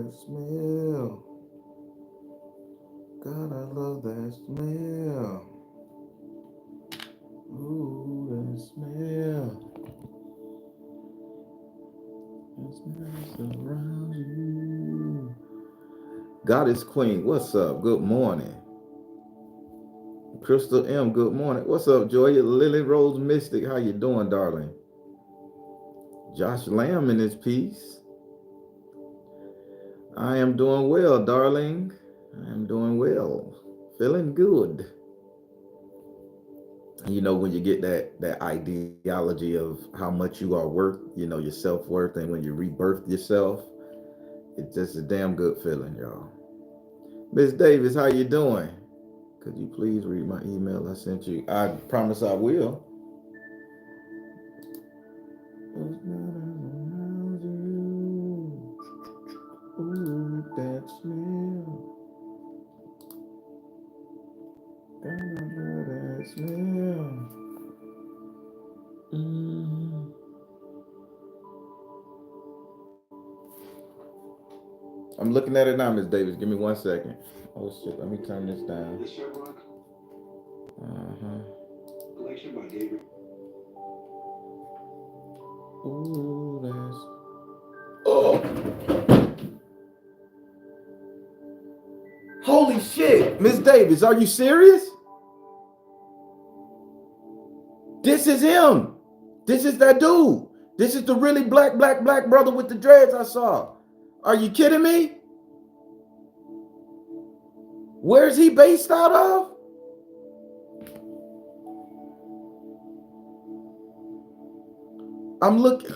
that smell. God, I love that smell. Ooh, that smell. That smell surrounds you. Goddess Queen, what's up? Good morning. Crystal M, good morning. What's up, Joya? Lily Rose Mystic, how you doing, darling? Josh Lamb in his piece. I am doing well, darling. I am doing well. Feeling good. You know, when you get that ideology of how much you are worth, you know, your self-worth, and when you rebirth yourself, it's just a damn good feeling, y'all. Miss Davis, how you doing? Could you please read my email I sent you? I promise I will. Ooh, that smell. That smell. Mm. I'm looking at it now, Miss Davis. Give me 1 second. Oh shit, let me turn this down. Uh-huh. Ooh, that's. Oh! Holy shit! Miss Davis, are you serious? This is him. This is that dude. This is the really black brother with the dreads I saw. Are you kidding me? Where's he based out of? I'm looking.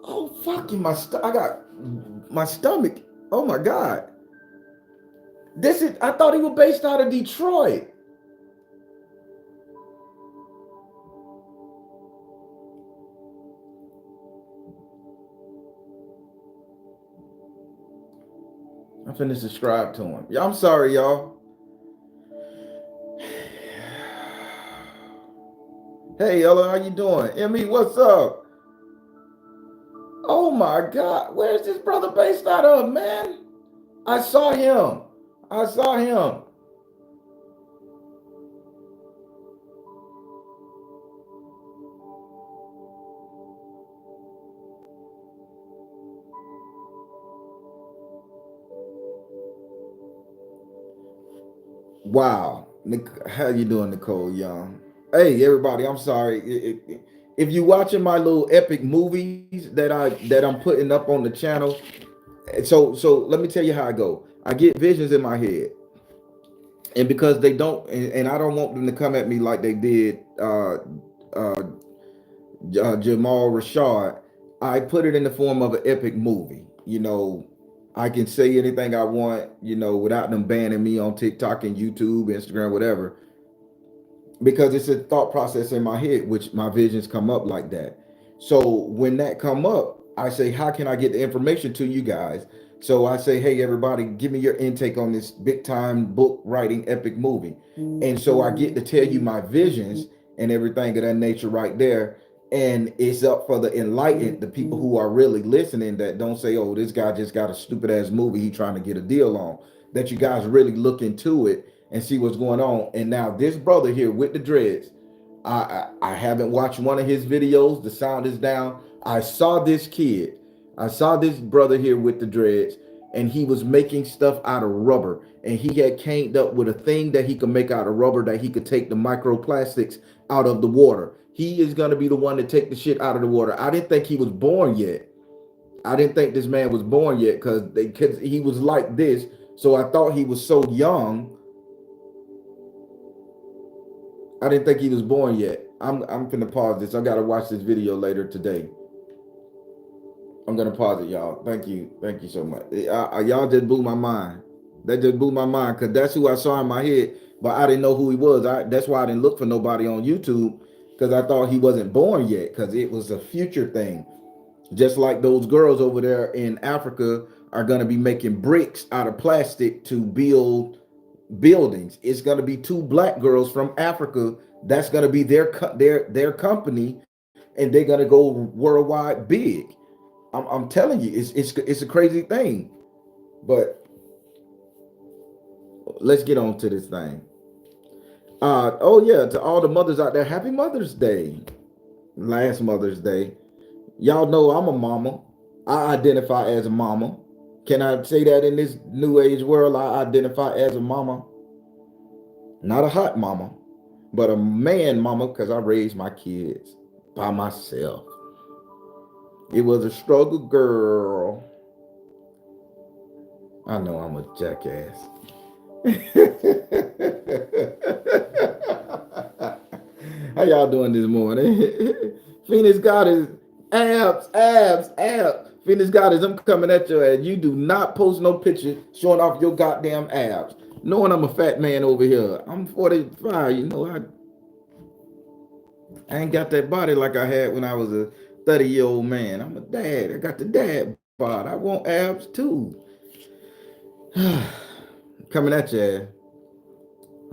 Oh fucking I got my stomach. Oh my god. This is. I thought he was based out of Detroit. I'm finna subscribe to him. Yeah, I'm sorry, y'all. Hey, Ella, how you doing? Emmy, what's up? Oh my God, where's this brother based out of, man? I saw him. I saw him. Wow. How you doing, Nicole Young? Hey, everybody, I'm sorry. If you watching my little epic movies that I'm putting up on the channel, so let me tell you how I go. I get visions in my head. And because they don't, and I don't want them to come at me like they did uh, Jamal Rashad, I put it in the form of an epic movie. You know, I can say anything I want, you know, without them banning me on TikTok and YouTube, Instagram, whatever, because it's a thought process in my head, which my visions come up like that. So when that come up, I say, how can I get the information to you guys? So I say, hey, everybody, give me your intake on this big time book writing epic movie. And so I get to tell you my visions and everything of that nature right there. And it's up for the enlightened, the people who are really listening, that don't say, oh, this guy just got a stupid ass movie he trying to get a deal on. That you guys really look into it and see what's going on. And now this brother here with the dreads, I haven't watched one of his videos. The sound is down. I saw this kid. I saw this brother here with the dreads, and he was making stuff out of rubber. And he had came up with a thing that he could make out of rubber, that he could take the microplastics out of the water. He is going to be the one to take the shit out of the water. I didn't think he was born yet. I didn't think this man was born yet, because he was like this. So I thought he was so young. I didn't think he was born yet. I'm gonna pause this. I gotta watch this video later today. I'm gonna pause it, y'all. Thank you so much. Y'all just blew my mind. That just blew my mind, because that's who I saw in my head, but I didn't know who he was. That's why I didn't look for nobody on YouTube, because I thought he wasn't born yet, because it was a future thing. Just like those girls over there in Africa are gonna be making bricks out of plastic to build buildings. It's going to be two black girls from Africa. That's going to be their company, and they're going to go worldwide big. I'm telling you, it's a crazy thing. But let's get on to this thing. Oh yeah, to all the mothers out there, happy Mother's Day. Last Mother's Day. Y'all know I'm a mama. I identify as a mama. Can I say that in this new age world? I identify as a mama. Not a hot mama, but a man mama because I raised my kids by myself. It was a struggle, girl. I know I'm a jackass. How y'all doing this morning? Phoenix Goddess, abs. Phoenix Goddess, I'm coming at your ass. You do not post no picture showing off your goddamn abs. Knowing I'm a fat man over here. I'm 45, you know, I ain't got that body like I had when I was a 30-year-old man. I'm a dad. I got the dad bod. I want abs too. Coming at you ass.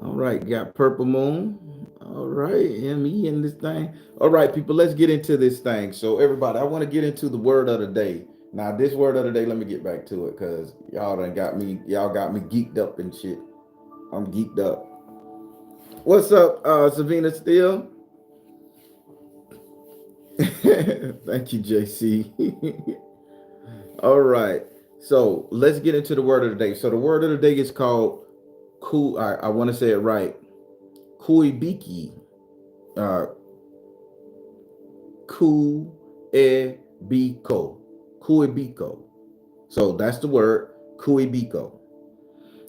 All right, got Purple Moon. All right, me in this thing. All right, people, let's get into this thing. So, everybody, I want to get into the word of the day. Now, this word of the day, let me get back to it because y'all got me geeked up and shit. I'm geeked up. What's up, Savina Steele? Thank you, JC. All right, so let's get into the word of the day. So, the word of the day is called I want to say it right. Kuebiki. Kuebiko. Kuebiko. So that's the word, Kuebiko.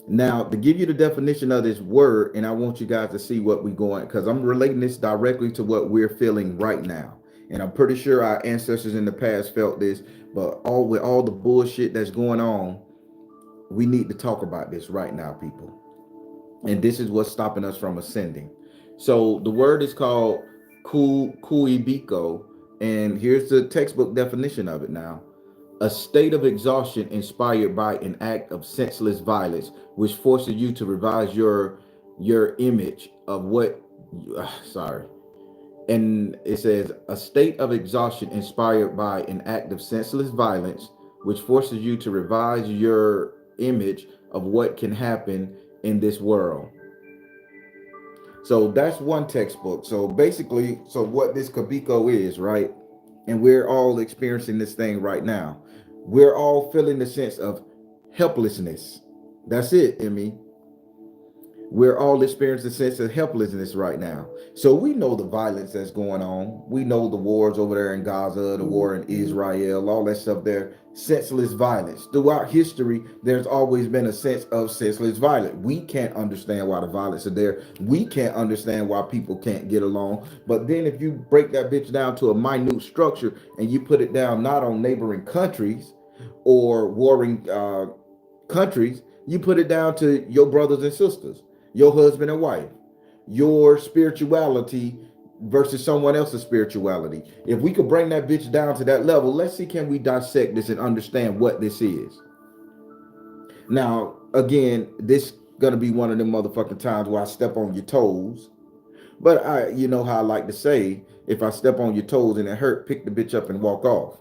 Now, to give you the definition of this word, and I want you guys to see what we're going, because I'm relating this directly to what we're feeling right now. And I'm pretty sure our ancestors in the past felt this, but with all the bullshit that's going on, we need to talk about this right now, people. And this is what's stopping us from ascending. So the word is called Kuebiko, and here's the textbook definition of it now. A state of exhaustion inspired by an act of senseless violence, which forces you to revise your image of what sorry. And it says a state of exhaustion inspired by an act of senseless violence, which forces you to revise your image of what can happen in this world. So that's one textbook. So basically, so what this Kuebiko is, right? And we're all experiencing this thing right now. We're all feeling the sense of helplessness. That's it, Emmy. We're all experiencing a sense of helplessness right now. So we know the violence that's going on. We know the wars over there in Gaza, the war in Israel, all that stuff there. Senseless violence. Throughout history, there's always been a sense of senseless violence. We can't understand why the violence is there. We can't understand why people can't get along. But then if you break that bitch down to a minute structure and you put it down not on neighboring countries or warring countries, you put it down to your brothers and sisters, your husband and wife, your spirituality versus someone else's spirituality. If we could bring that bitch down to that level, let's see, can we dissect this and understand what this is? Now, again, this gonna be one of them motherfucking times where I step on your toes. But you know how I like to say, if I step on your toes and it hurt, pick the bitch up and walk off.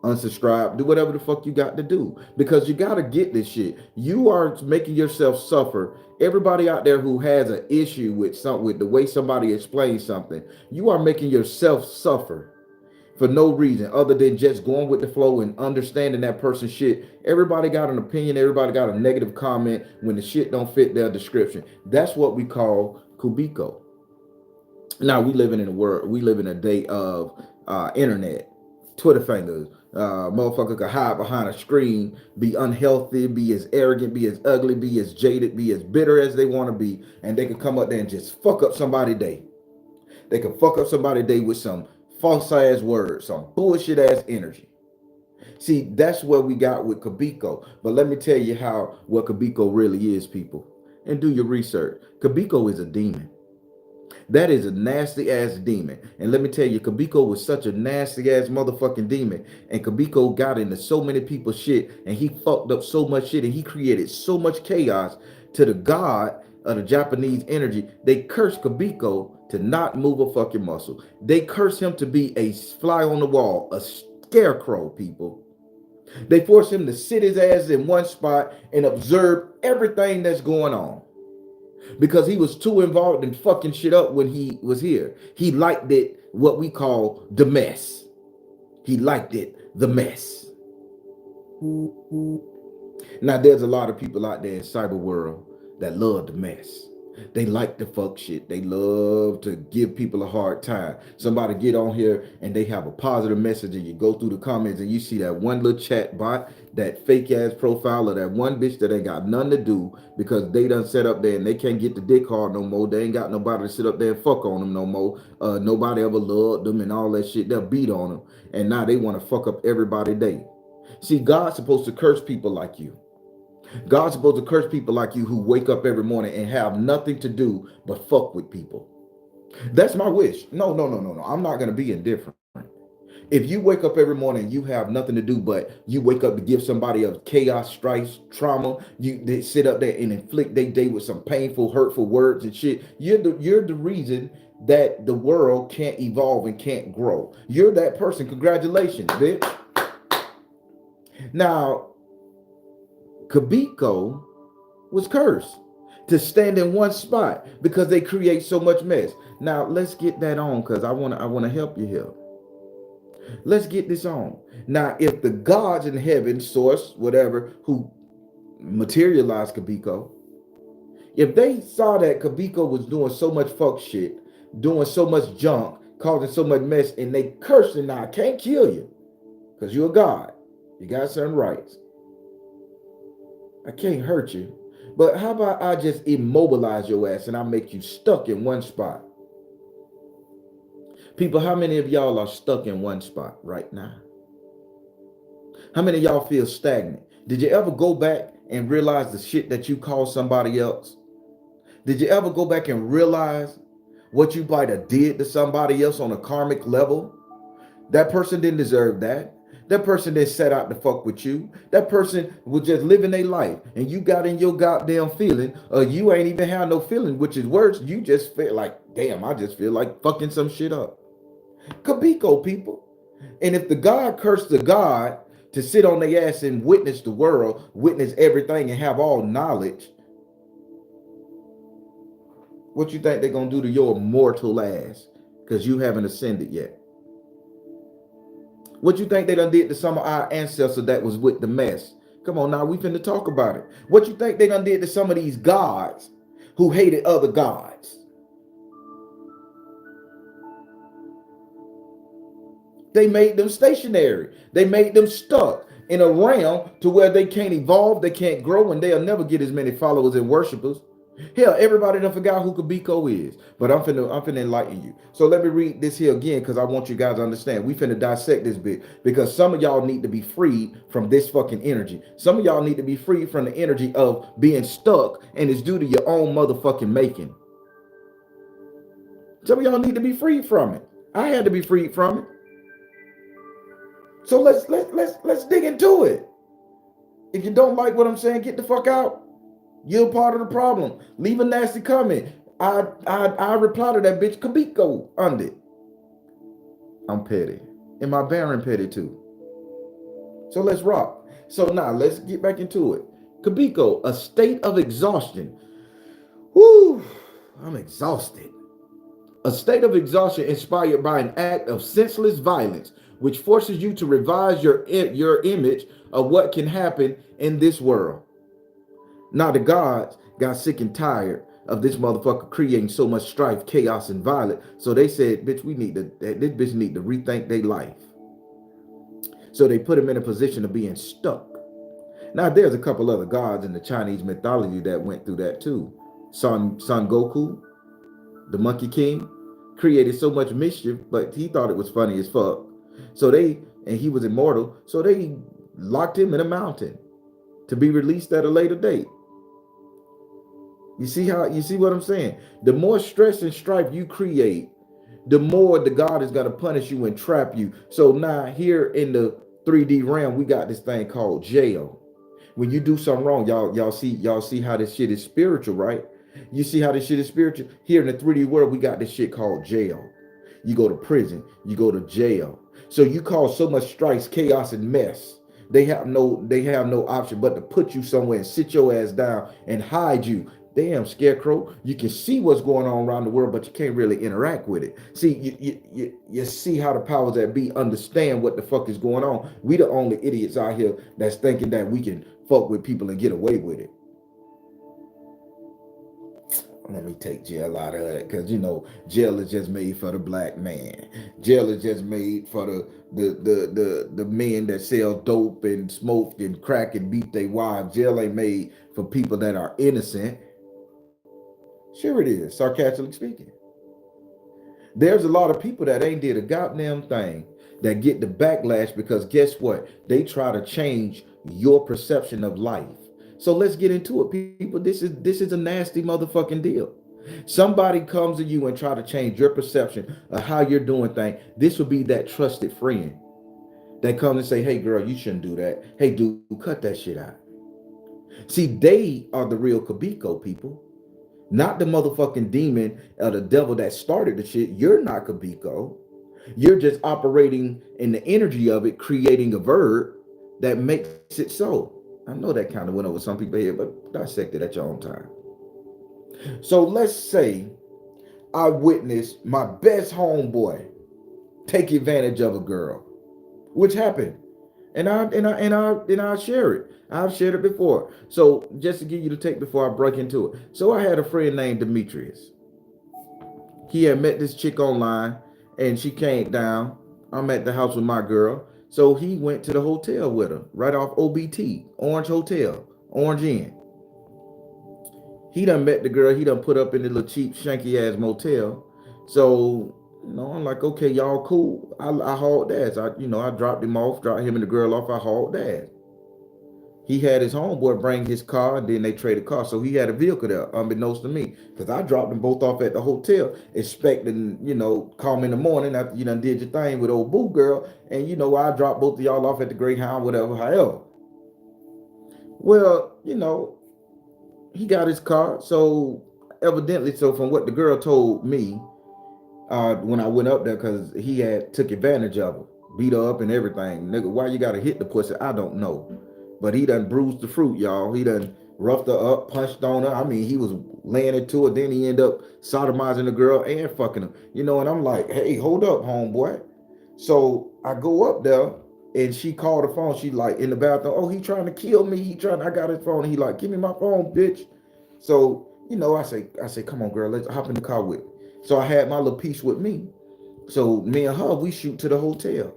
Unsubscribe, do whatever the fuck you got to do, because you got to get this shit. You are making yourself suffer. Everybody out there who has an issue with the way somebody explains something, you are making yourself suffer for no reason other than just going with the flow and understanding that person's shit. Everybody got an opinion, everybody got a negative comment when the shit don't fit their description. That's what we call Kuebiko. Now we live in a world, we live in a day of internet, Twitter fingers. Motherfucker could hide behind a screen, be unhealthy, be as arrogant, be as ugly, be as jaded, be as bitter as they want to be, and they could come up there and just fuck up somebody's day. They could fuck up somebody's day with some false ass words, some bullshit ass energy. See, that's what we got with Kuebiko. But let me tell you what Kuebiko really is, people. And do your research. Kuebiko is a demon. That is a nasty ass demon. And let me tell you, Kuebiko was such a nasty ass motherfucking demon. And Kuebiko got into so many people's shit. And he fucked up so much shit. And he created so much chaos to the god of the Japanese energy. They cursed Kuebiko to not move a fucking muscle. They cursed him to be a fly on the wall, a scarecrow, people. They force him to sit his ass in one spot and observe everything that's going on because he was too involved in fucking shit up when he was here. He liked it, what we call the mess. He liked it, the mess. Now, there's a lot of people out there in cyber world that love the mess. They like the fuck shit. They love to give people a hard time. Somebody get on here and they have a positive message and you go through the comments and you see that one little chat bot, that fake ass profile, or that one bitch that ain't got nothing to do because they done set up there and they can't get the dick hard no more. They ain't got nobody to sit up there and fuck on them no more. Nobody ever loved them and all that shit. They'll beat on them. And now they want to fuck up everybody's day. See, God's supposed to curse people like you. God's supposed to curse people like you who wake up every morning and have nothing to do but fuck with people. That's my wish. No. I'm not going to be indifferent. If you wake up every morning, you have nothing to do but you wake up to give somebody else chaos, strife, trauma. They sit up there and inflict their day with some painful, hurtful words and shit. You're the reason that the world can't evolve and can't grow. You're that person. Congratulations, bitch. Now, Kuebiko was cursed to stand in one spot because they create so much mess. Now let's get that on because I want to help you here. Let's get this on. Now, if the gods in heaven, source, whatever, who materialized Kuebiko, if they saw that Kuebiko was doing so much fuck shit, doing so much junk, causing so much mess, and they cursed him, now I can't kill you because you're a god. You got certain rights. I can't hurt you, but how about I just immobilize your ass and I make you stuck in one spot? People, how many of y'all are stuck in one spot right now? How many of y'all feel stagnant? Did you ever go back and realize the shit that you call somebody else? Did you ever go back and realize what you might have did to somebody else on a karmic level? That person didn't deserve that. That person didn't set out to fuck with you. That person was just living their life and you got in your goddamn feeling, or you ain't even had no feeling, which is worse. You just feel like, damn, I just feel like fucking some shit up. Kuebiko, people. And if the God cursed the God to sit on their ass and witness the world, witness everything and have all knowledge, what you think they're going to do to your mortal ass because you haven't ascended yet? What you think they done did to some of our ancestors that was with the mess? Come on now, we finna talk about it. What you think they done did to some of these gods who hated other gods? They made them stationary. They made them stuck in a realm to where they can't evolve, they can't grow, and they'll never get as many followers and worshipers. Hell, everybody done forgot who Kuebiko is, but I'm finna enlighten you. So let me read this here again because I want you guys to understand. We finna dissect this bit because some of y'all need to be freed from this fucking energy. Some of y'all need to be freed from the energy of being stuck and it's due to your own motherfucking making. Some of y'all need to be freed from it. I had to be freed from it. So let's dig into it. If you don't like what I'm saying, get the fuck out. You're part of the problem. Leave a nasty comment. I reply to that bitch Kuebiko under it. I'm petty. And my Baron petty too. So let's rock. So now let's get back into it. Kuebiko, a state of exhaustion. Whoo, I'm exhausted. A state of exhaustion inspired by an act of senseless violence, which forces you to revise your image of what can happen in this world. Now the gods got sick and tired of this motherfucker creating so much strife, chaos, and violence. So they said, bitch, this bitch need to rethink their life. So they put him in a position of being stuck. Now there's a couple other gods in the Chinese mythology that went through that too. Son Goku, the Monkey King, created so much mischief, but he thought it was funny as fuck. And he was immortal, so they locked him in a mountain to be released at a later date. You see what I'm saying? The more stress and strife you create, the more the God is going to punish you and trap you. So now here in the 3D realm, we got this thing called jail. When you do something wrong, y'all see how this shit is spiritual, right? You see how this shit is spiritual? Here in the 3D world, we got this shit called jail. You go to prison, you go to jail. So you cause so much strife, chaos, and mess. They have no option but to put you somewhere and sit your ass down and hide you. Damn, scarecrow. You can see what's going on around the world, but you can't really interact with it. See, you see how the powers that be understand what the fuck is going on. We the only idiots out here that's thinking that we can fuck with people and get away with it. Let me take jail out of that, because jail is just made for the black man. Jail is just made for the men that sell dope and smoke and crack and beat their wives. Jail ain't made for people that are innocent. Sure it is, sarcastically speaking. There's a lot of people that ain't did a goddamn thing that get the backlash because guess what? They try to change your perception of life. So let's get into it, people. This is a nasty motherfucking deal. Somebody comes to you and try to change your perception of how you're doing things. This would be that trusted friend that comes and say, hey girl, you shouldn't do that. Hey dude, cut that shit out. See, they are the real Kuebiko people. Not the motherfucking demon or the devil that started the shit. You're not Kuebiko. You're just operating in the energy of it, creating a verb that makes it so. I know that kind of went over some people here, but dissect it at your own time. So let's say I witnessed my best homeboy take advantage of a girl, which happened. And I share it. I've shared it before. So just to give you the take before I break into it. So I had a friend named Demetrius. He had met this chick online and she came down. I'm at the house with my girl. So he went to the hotel with her, right off OBT, Orange Hotel, Orange Inn. He done met the girl. He done put up in the little cheap, shanky ass motel. So I'm like, okay, y'all cool. I hauled ass. I dropped him off, dropped him and the girl off. I hauled ass. He had his homeboy bring his car, and then they traded cars. So he had a vehicle there, unbeknownst to me, because I dropped them both off at the hotel, expecting, call me in the morning after you done did your thing with old boo girl, and I dropped both of y'all off at the Greyhound, whatever, however. Well, he got his car, so evidently, so from what the girl told me, when I went up there, because he had took advantage of her, beat her up and everything. Nigga, why you gotta hit the pussy? I don't know. But he done bruised the fruit, y'all. He done roughed her up, punched on her. I mean, he was laying it to her. Then he ended up sodomizing the girl and fucking her. And I'm like, hey, hold up, homeboy. So I go up there and she called the phone. She like in the bathroom. Oh, he trying to kill me. I got his phone. And he like, give me my phone, bitch. So, I say, come on, girl, let's hop in the car with me. So I had my little piece with me. So me and her, we shoot to the hotel.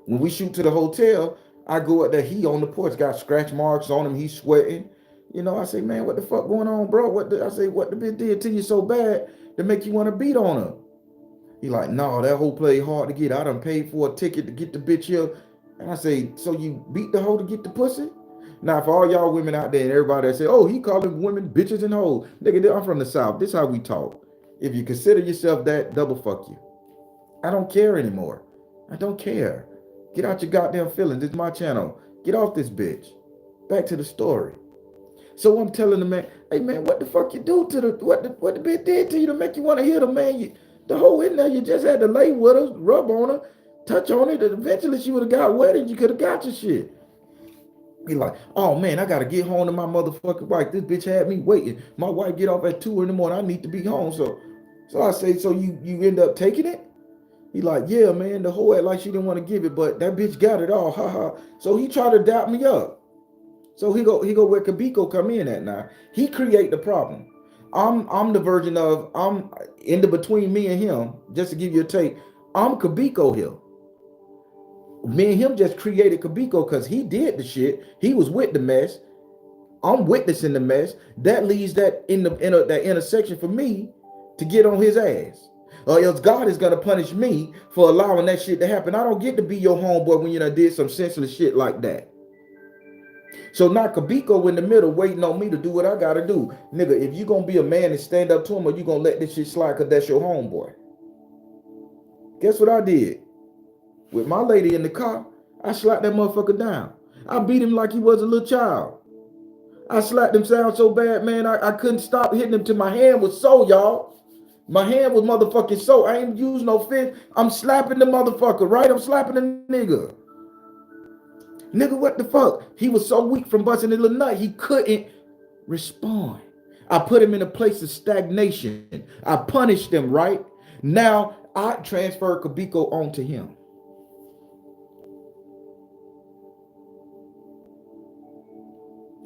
When we shoot to the hotel, I go up there, he on the porch, got scratch marks on him, he's sweating. I say, man, what the fuck going on, bro? What the bitch did to you so bad to make you want to beat on her? He like, no, that hoe played hard to get. I done paid for a ticket to get the bitch here. And I say, so you beat the hoe to get the pussy? Now, for all y'all women out there and everybody that say, oh, he calling women bitches and hoes. Nigga, I'm from the South. This is how we talk. If you consider yourself that, double fuck you. I don't care anymore. I don't care. Get out your goddamn feelings. This is my channel. Get off this bitch. Back to the story. So I'm telling the man, hey man, what the fuck you do to what the bitch did to you to make you want to hit her, man? The whole in there, you just had to lay with her, rub on her, touch on it, and eventually she would have got wet and you could have got your shit. He like, oh man, I gotta get home to my motherfucking wife. This bitch had me waiting. My wife get off at 2 in the morning. I need to be home. So I say, so you end up taking it? He like, yeah, man, the whole act like she didn't want to give it, but that bitch got it all, haha. So he tried to doubt me up. So he go where Kuebiko come in at now. He create the problem. I'm the version of, I'm in the between me and him, just to give you a take, I'm Kuebiko here. Me and him just created Kuebiko because he did the shit. He was with the mess. I'm witnessing the mess. That leaves that that intersection for me to get on his ass. Or else God is gonna punish me for allowing that shit to happen. I don't get to be your homeboy when you done did some senseless shit like that. So now Kuebiko in the middle waiting on me to do what I gotta do. Nigga, if you gonna be a man and stand up to him, or you gonna let this shit slide because that's your homeboy. Guess what I did? With my lady in the car, I slapped that motherfucker down. I beat him like he was a little child. I slapped him down so bad, man, I couldn't stop hitting him till my hand was sore, y'all. My hand was motherfucking soaked. I ain't using no fist. I'm slapping the motherfucker, right? I'm slapping the nigga. Nigga, what the fuck? He was so weak from busting his little nut, he couldn't respond. I put him in a place of stagnation. I punished him, right? Now I transferred Kuebiko onto him.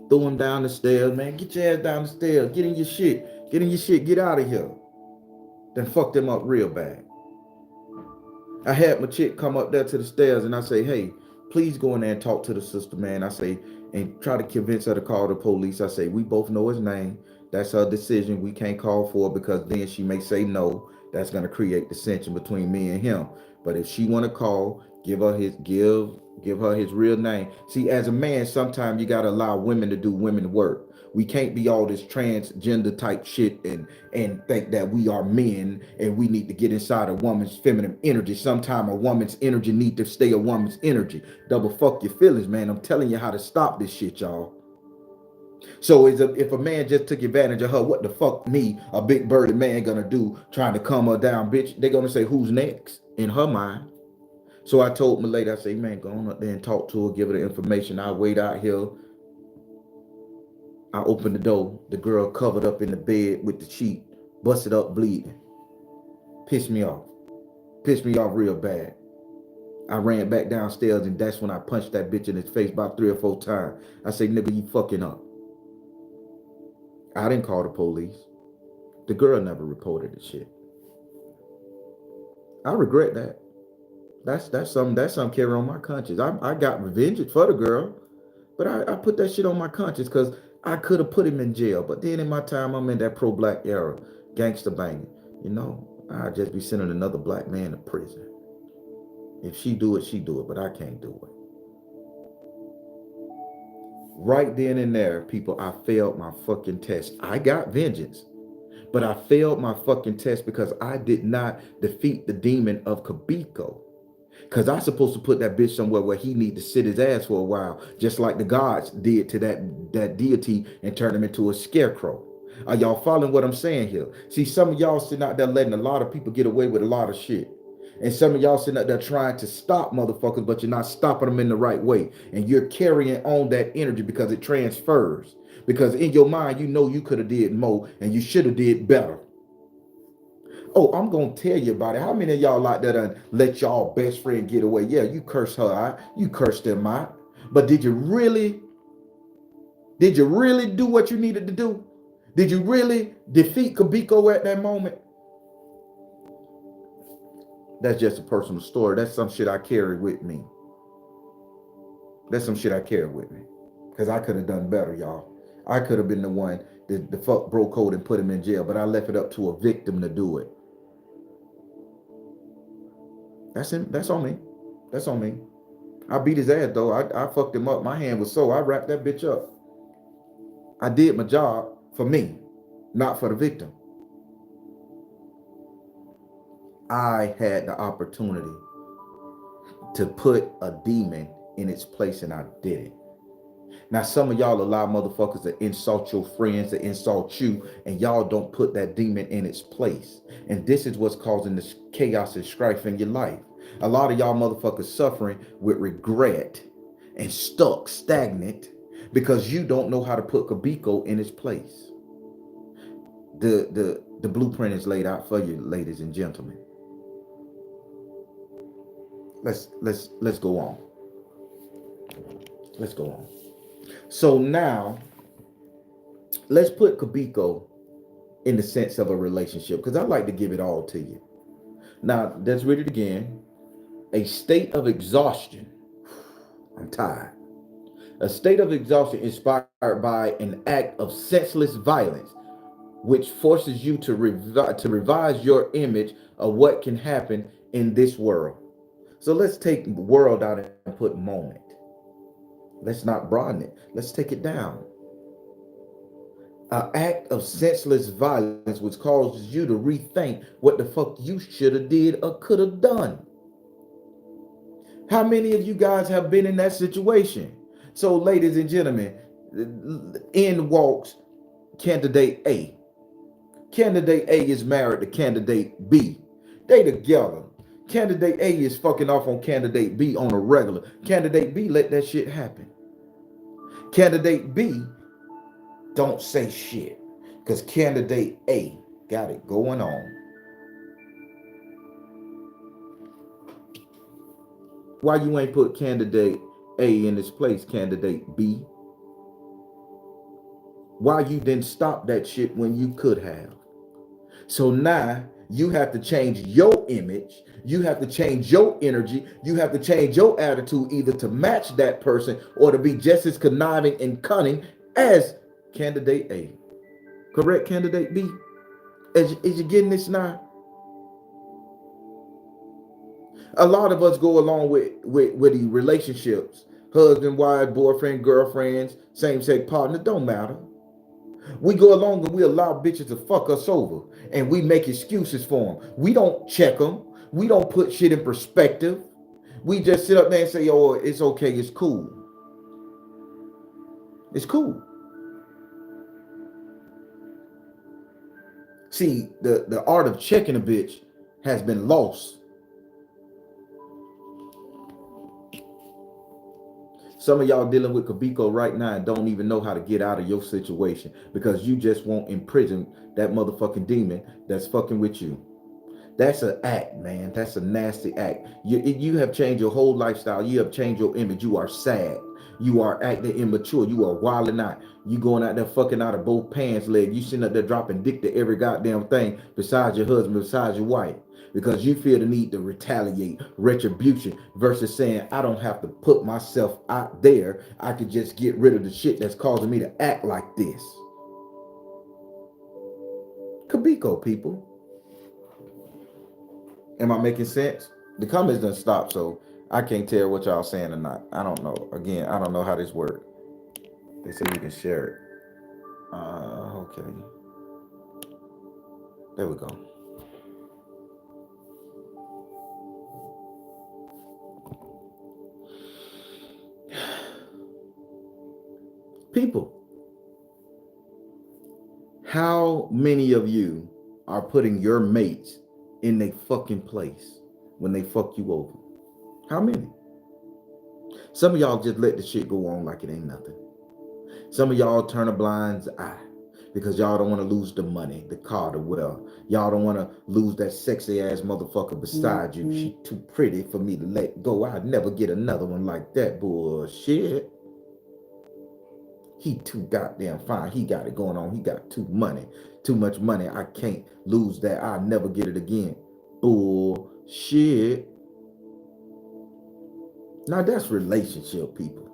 Threw him down the stairs, man. Get your ass down the stairs. Get in your shit. Get in your shit. Get out of here. Then fucked him up real bad. I had my chick come up there to the stairs and I say, hey, please go in there and talk to the sister, man. I say, and try to convince her to call the police. I say, we both know his name. That's her decision. We can't call for it because then she may say no. That's going to create dissension between me and him. But if she want to call, give her his real name. See, as a man, sometimes you got to allow women to do women work. We can't be all this transgender type shit and think that we are men and we need to get inside a woman's feminine energy. Sometimes a woman's energy need to stay a woman's energy. Double fuck your feelings, man. I'm telling you how to stop this shit, y'all. So if a man just took advantage of her, what the fuck me, a big birded man, gonna do trying to calm her down, bitch? They're gonna say, who's next in her mind? So I told my lady, I say, man, go on up there and talk to her, give her the information. I'll wait out here. I opened the door. The girl covered up in the bed with the sheet, busted up bleeding. Pissed me off. Pissed me off real bad. I ran back downstairs and that's when I punched that bitch in his face about 3 or 4 times. I say, nigga, you fucking up. I didn't call the police. The girl never reported the shit. I regret that. That's something carry on my conscience. I got revenge for the girl, but I put that shit on my conscience because I could have put him in jail. But then in my time, I'm in that pro-black era, gangster banging. You know, I'd just be sending another black man to prison. If she do it, she do it, but I can't do it. Right then and there, people, I failed my fucking test. I got vengeance, but I failed my fucking test because I did not defeat the demon of Kuebiko. Because I'm supposed to put that bitch somewhere where he need to sit his ass for a while, just like the gods did to that deity and turn him into a scarecrow. Are y'all following what I'm saying here? See, some of y'all sitting out there letting a lot of people get away with a lot of shit. And some of y'all sitting out there trying to stop motherfuckers, but you're not stopping them in the right way. And you're carrying on that energy because it transfers. Because in your mind, you know you could have did more and you should have did better. Oh, I'm gonna tell you about it. How many of y'all out there done let y'all best friend get away? Yeah, you cursed her out, you cursed them out. But did you really do what you needed to do? Did you really defeat Kuebiko at that moment? That's just a personal story. That's some shit I carry with me. That's some shit I carry with me. Because I could have done better, y'all. I could have been the one that the fuck broke code and put him in jail, but I left it up to a victim to do it. That's him. That's on me. That's on me. I beat his ass though. I fucked him up. My hand was sore. I wrapped that bitch up. I did my job for me, not for the victim. I had the opportunity to put a demon in its place and I did it. Now, some of y'all allow motherfuckers to insult your friends, to insult you, and y'all don't put that demon in its place. And this is what's causing this chaos and strife in your life. A lot of y'all motherfuckers suffering with regret and stuck, stagnant, because you don't know how to put Kuebiko in its place. The blueprint is laid out for you, ladies and gentlemen. Let's go on. Let's go on. So now, let's put Kuebiko in the sense of a relationship, because I like to give it all to you. Now, let's read it again. A state of exhaustion. I'm tired. A state of exhaustion inspired by an act of senseless violence, which forces you to revise your image of what can happen in this world. So let's take world out and put moment. Let's not broaden it. Let's take it down. An act of senseless violence which causes you to rethink what the fuck you should have did or could have done. How many of you guys have been in that situation? So, ladies and gentlemen, in walks candidate A. Candidate A is married to candidate B. They together. Candidate A is fucking off on candidate B on a regular. Candidate B let that shit happen. Candidate B don't say shit. Because candidate A got it going on. Why you ain't put candidate A in his place, candidate B? Why you didn't stop that shit when you could have? So now you have to change your image. You have to change your energy. You have to change your attitude either to match that person or to be just as conniving and cunning as candidate A. Correct, candidate B? Is you getting this now? A lot of us go along with the relationships, husband, wife, boyfriend, girlfriends, same-sex partner, don't matter. We go along and we allow bitches to fuck us over and we make excuses for them. We don't check them. We don't put shit in perspective. We just sit up there and say, oh, it's okay, it's cool. It's cool. See, the art of checking a bitch has been lost. Some of y'all dealing with Kuebiko right now and don't even know how to get out of your situation because you just won't imprison that motherfucking demon that's fucking with you. That's an act, man. That's a nasty act. You have changed your whole lifestyle. You have changed your image. You are sad. You are acting immature. You are wilding out. You going out there fucking out of both pants legs. You sitting up there dropping dick to every goddamn thing besides your husband, besides your wife. Because you feel the need to retaliate, retribution, versus saying, I don't have to put myself out there. I could just get rid of the shit that's causing me to act like this. Kuebiko, people. Am I making sense? The comments done stopped, so I can't tell what y'all saying or not. I don't know. Again, I don't know how this works. They say you can share it. Okay. There we go. People, how many of you are putting your mates in their fucking place when they fuck you over? How many? Some of y'all just let the shit go on like it ain't nothing. Some of y'all turn a blind eye because y'all don't want to lose the money, the car, the wealth. Y'all don't want to lose that sexy ass motherfucker beside you. She too pretty for me to let go. I'd never get another one like that. Bullshit. He too goddamn fine. He got it going on. He got too much money. I can't lose that. I'll never get it again. Bullshit. Now that's relationship, people.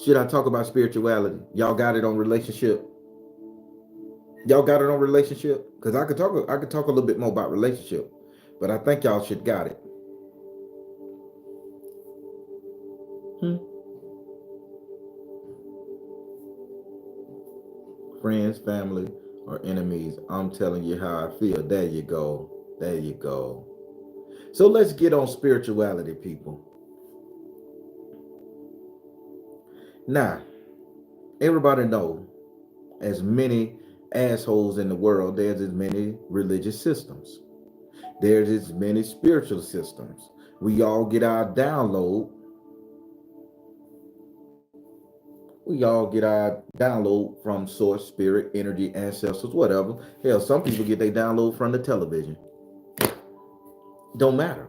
Should I talk about spirituality? Y'all got it on relationship? Y'all got it on relationship? Because I could talk a little bit more about relationship, but I think y'all should got it. Friends, family, or enemies, I'm telling you how I feel. There you go. There you go. So let's get on spirituality, people. Now, everybody know as many assholes in the world, there's as many religious systems. There's as many spiritual systems. We all get our download. We all get our download from source, spirit, energy, ancestors, whatever. Hell, some people get their download from the television. Don't matter.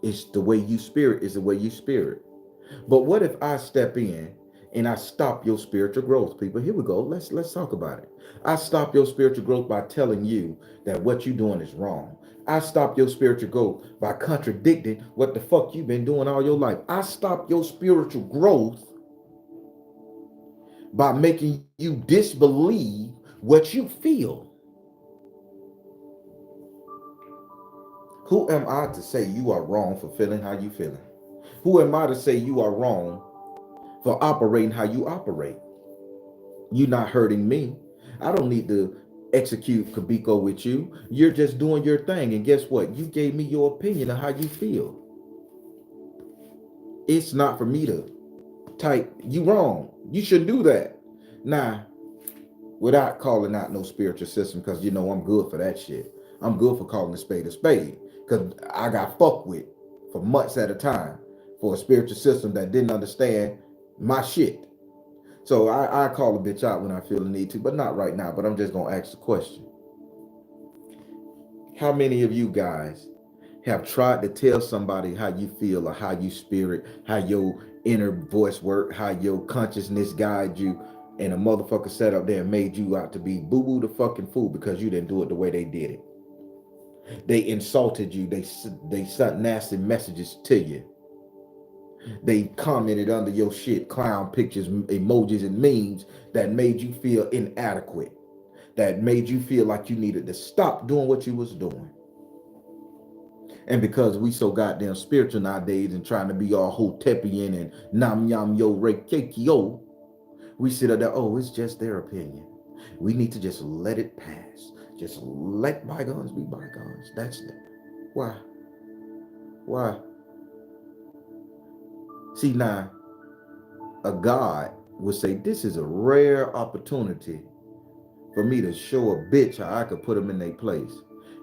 It's the way you spirit is the way you spirit. But what if I step in and I stop your spiritual growth, people? Here we go. Let's talk about it. I stop your spiritual growth by telling you that what you're doing is wrong. I stop your spiritual growth by contradicting what the fuck you've been doing all your life. I stop your spiritual growth by making you disbelieve what you feel. Who am I to say you are wrong for feeling how you feeling? Who am I to say you are wrong for operating how you operate? You're not hurting me. I don't need to execute Kuebiko with you. You're just doing your thing. And guess what? You gave me your opinion of how you feel. It's not for me to type, you wrong. You shouldn't do that. Now, without calling out no spiritual system, because you know I'm good for that shit. I'm good for calling a spade, because I got fucked with for months at a time for a spiritual system that didn't understand my shit. So I call a bitch out when I feel the need to, but not right now. But I'm just gonna ask the question: how many of you guys have tried to tell somebody how you feel or how you spirit, how your inner voice work, how your consciousness guide you, and a motherfucker sat up there and made you out to be boo-boo the fucking fool because you didn't do it the way they did it? They insulted you. They sent nasty messages to you. They commented under your shit, clown pictures, emojis, and memes that made you feel inadequate, that made you feel like you needed to stop doing what you was doing. And because we so goddamn spiritual nowadays and trying to be all hotepian and nam yam yo rekekyo, we sit up there, oh, it's just their opinion. We need to just let it pass. Just let bygones be bygones. That's it. Why? Why? See, now, a God would say, this is a rare opportunity for me to show a bitch how I could put them in their place.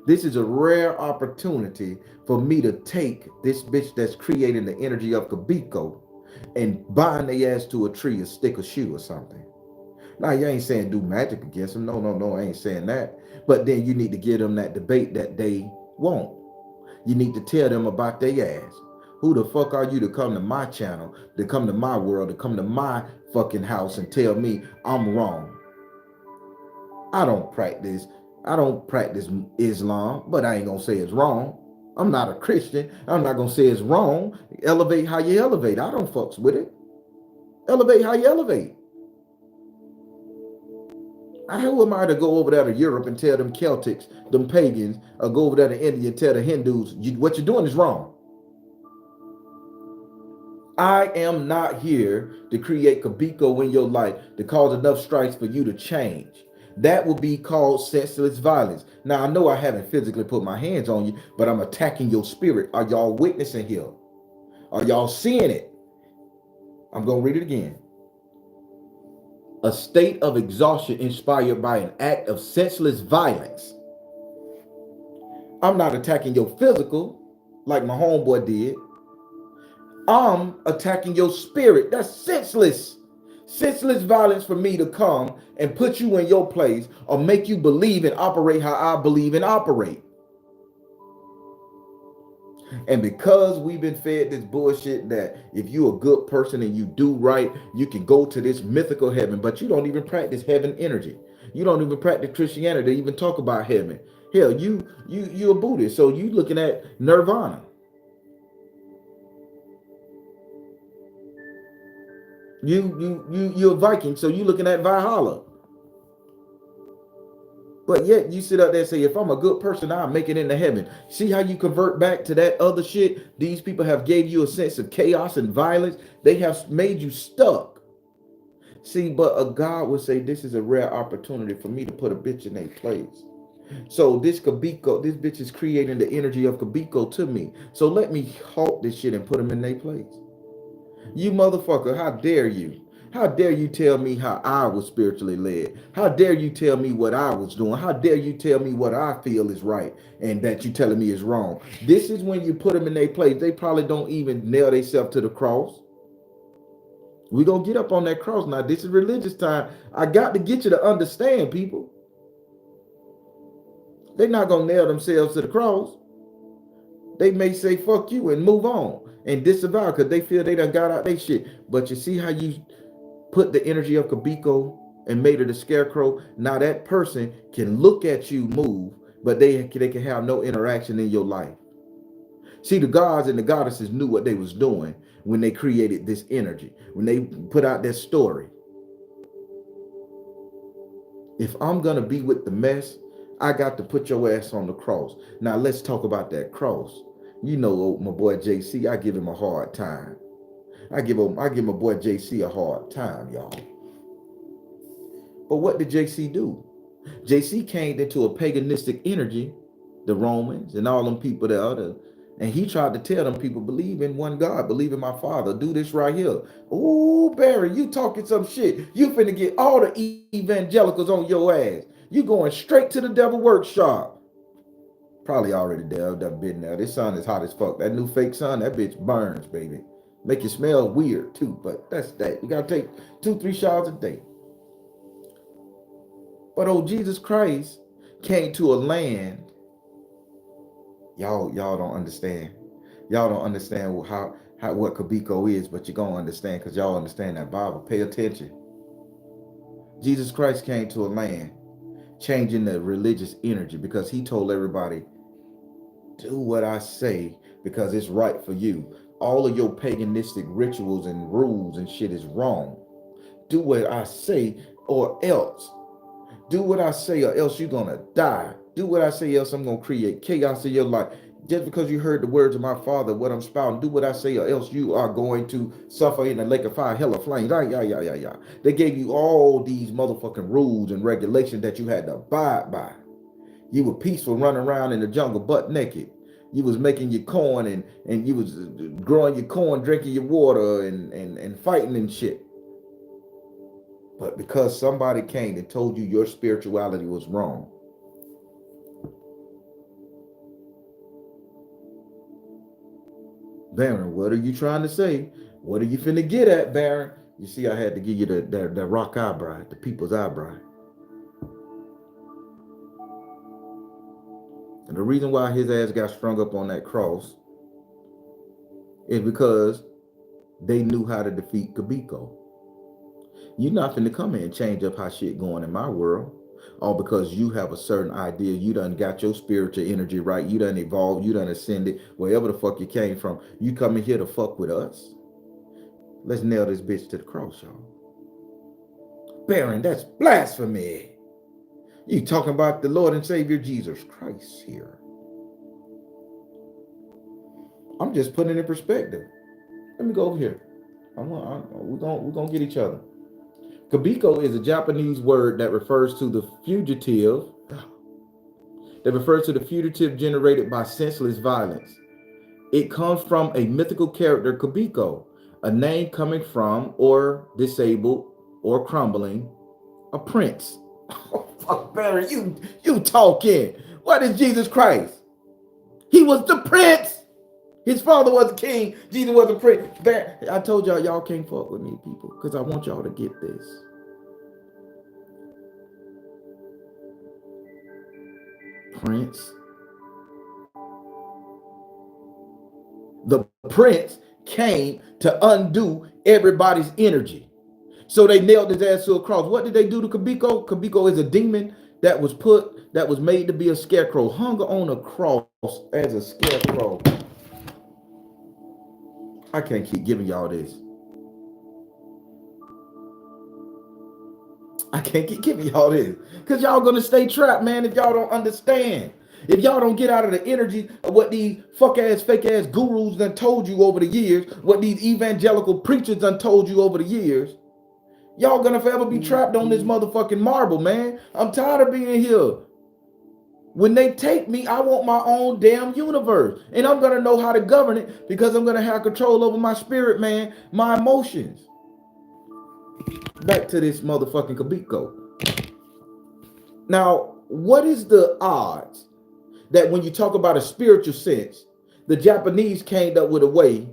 This is a rare opportunity for me to take this bitch that's creating the energy of Kuebiko and bind their ass to a tree, a stick, a shoe, or something. Now, you ain't saying do magic against them. No, I ain't saying that. But then you need to give them that debate that they want. You need to tell them about their ass. Who the fuck are you to come to my channel, to come to my world, to come to my fucking house and tell me I'm wrong? I don't practice Islam, but I ain't gonna say it's wrong. I'm not a Christian. I'm not gonna say it's wrong. Elevate how you elevate. I don't fucks with it. Elevate how you elevate. Who am I to go over there to Europe and tell them Celtics, them pagans, or go over there to India and tell the Hindus, what you're doing is wrong? I am not here to create Kuebiko in your life to cause enough strikes for you to change. That would be called senseless violence. Now, I know I haven't physically put my hands on you, but I'm attacking your spirit. Are y'all witnessing here? Are y'all seeing it? I'm going to read it again. A state of exhaustion inspired by an act of senseless violence. I'm not attacking your physical like my homeboy did. I'm attacking your spirit. That's senseless. Senseless violence for me to come and put you in your place or make you believe and operate how I believe and operate. And because we've been fed this bullshit that if you're a good person and you do right, you can go to this mythical heaven, but you don't even practice heaven energy. You don't even practice Christianity to even talk about heaven. Hell, you're a Buddhist, so you looking at nirvana. You're a Viking, so you looking at Valhalla. But yet you sit up there and say, if I'm a good person, I'll make it into heaven. See how you convert back to that other shit? These people have gave you a sense of chaos and violence. They have made you stuck. See, but a God would say, this is a rare opportunity for me to put a bitch in a place. So this Kuebiko, this bitch is creating the energy of Kuebiko to me. So let me halt this shit and put them in their place. You motherfucker, how dare you? How dare you tell me how I was spiritually led? How dare you tell me what I was doing? How dare you tell me what I feel is right and that you telling me is wrong? This is when you put them in their place. They probably don't even nail themselves to the cross. We're going to get up on that cross. Now, this is religious time. I got to get you to understand, people. They're not going to nail themselves to the cross. They may say, fuck you, and move on and disavow because they feel they done got out their shit. But you see how you put the energy of Kuebiko and made it a scarecrow? Now that person can look at you move, but they can have no interaction in your life. See, the gods and the goddesses knew what they was doing when they created this energy, when they put out that story. If I'm going to be with the mess, I got to put your ass on the cross. Now let's talk about that cross. You know, my boy JC, I give him a hard time. I give my boy JC a hard time, y'all. But what did JC do? JC came into a paganistic energy, the Romans and all them people there, And he tried to tell them people, believe in one God, believe in my Father, do this right here. Ooh, Barry, you talking some shit. You finna get all the evangelicals on your ass. You going straight to the devil workshop. Probably already there, done been there. This sun is hot as fuck. That new fake sun, that bitch burns, baby. Make you smell weird too, but that's that. You gotta take 2-3 showers a day. But oh, Jesus Christ came to a land. Y'all don't understand. Y'all don't understand how what Kuebiko is, but you're gonna understand because y'all understand that Bible. Pay attention. Jesus Christ came to a land changing the religious energy because he told everybody, do what I say because it's right for you. All of your paganistic rituals and rules and shit is wrong. Do what I say or else. Do what I say or else you're gonna die. Do what I say else I'm gonna create chaos in your life. Just because you heard the words of my father, what I'm spouting, do what I say or else you are going to suffer in the lake of fire, hell of flames. Yeah. They gave you all these motherfucking rules and regulations that you had to abide by. You were peaceful running around in the jungle butt naked. You was making your corn and you was growing your corn, drinking your water and fighting and shit. But because somebody came and told you your spirituality was wrong, Baron, what are you trying to say? What are you finna get at, Baron? You see, I had to give you the rock eyebrow, the people's eyebrow. And the reason why his ass got strung up on that cross is because they knew how to defeat Kuebiko. You're not finna come here and change up how shit going in my world. All because you have a certain idea. You done got your spiritual energy right. You done evolved. You done ascended. Wherever the fuck you came from. You coming here to fuck with us? Let's nail this bitch to the cross, y'all. Baron, that's blasphemy. You talking about the Lord and Savior Jesus Christ here. I'm just putting it in perspective. Let me go over here. We're gonna get each other. Kuebiko is a Japanese word that refers to the fugitive generated by senseless violence. It comes from a mythical character, Kuebiko, a name coming from or disabled or crumbling, a prince. Oh, fuck, Barry, you talking. What is Jesus Christ? He was the prince. His father was a king. Jesus was a prince. I told y'all can't fuck with me, people, because I want y'all to get this. Prince. The prince came to undo everybody's energy. So they nailed his ass to a cross. What did they do to Kuebiko? Kuebiko is a demon that was made to be a scarecrow, hung on a cross as a scarecrow. I can't keep giving y'all this. I can't keep giving y'all this. Because y'all gonna stay trapped, man, if y'all don't understand. If y'all don't get out of the energy of what these fuck-ass, fake-ass gurus done told you over the years, what these evangelical preachers done told you over the years, y'all gonna forever be trapped on this motherfucking marble, man. I'm tired of being here. When they take me, I want my own damn universe. And I'm gonna know how to govern it because I'm gonna have control over my spirit, man, my emotions. Back to this motherfucking Kuebiko. Now, what is the odds that when you talk about a spiritual sense, the Japanese came up with a way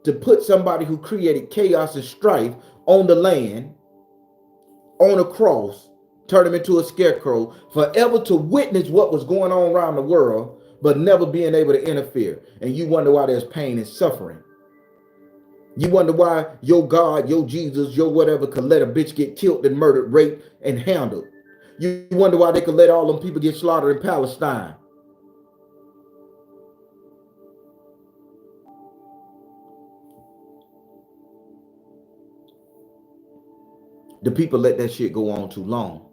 to put somebody who created chaos and strife on the land, on a cross, turn him into a scarecrow, forever to witness what was going on around the world, but never being able to interfere. And you wonder why there's pain and suffering. You wonder why your God, your Jesus, your whatever could let a bitch get killed and murdered, raped, and handled. You wonder why they could let all them people get slaughtered in Palestine. The people let that shit go on too long.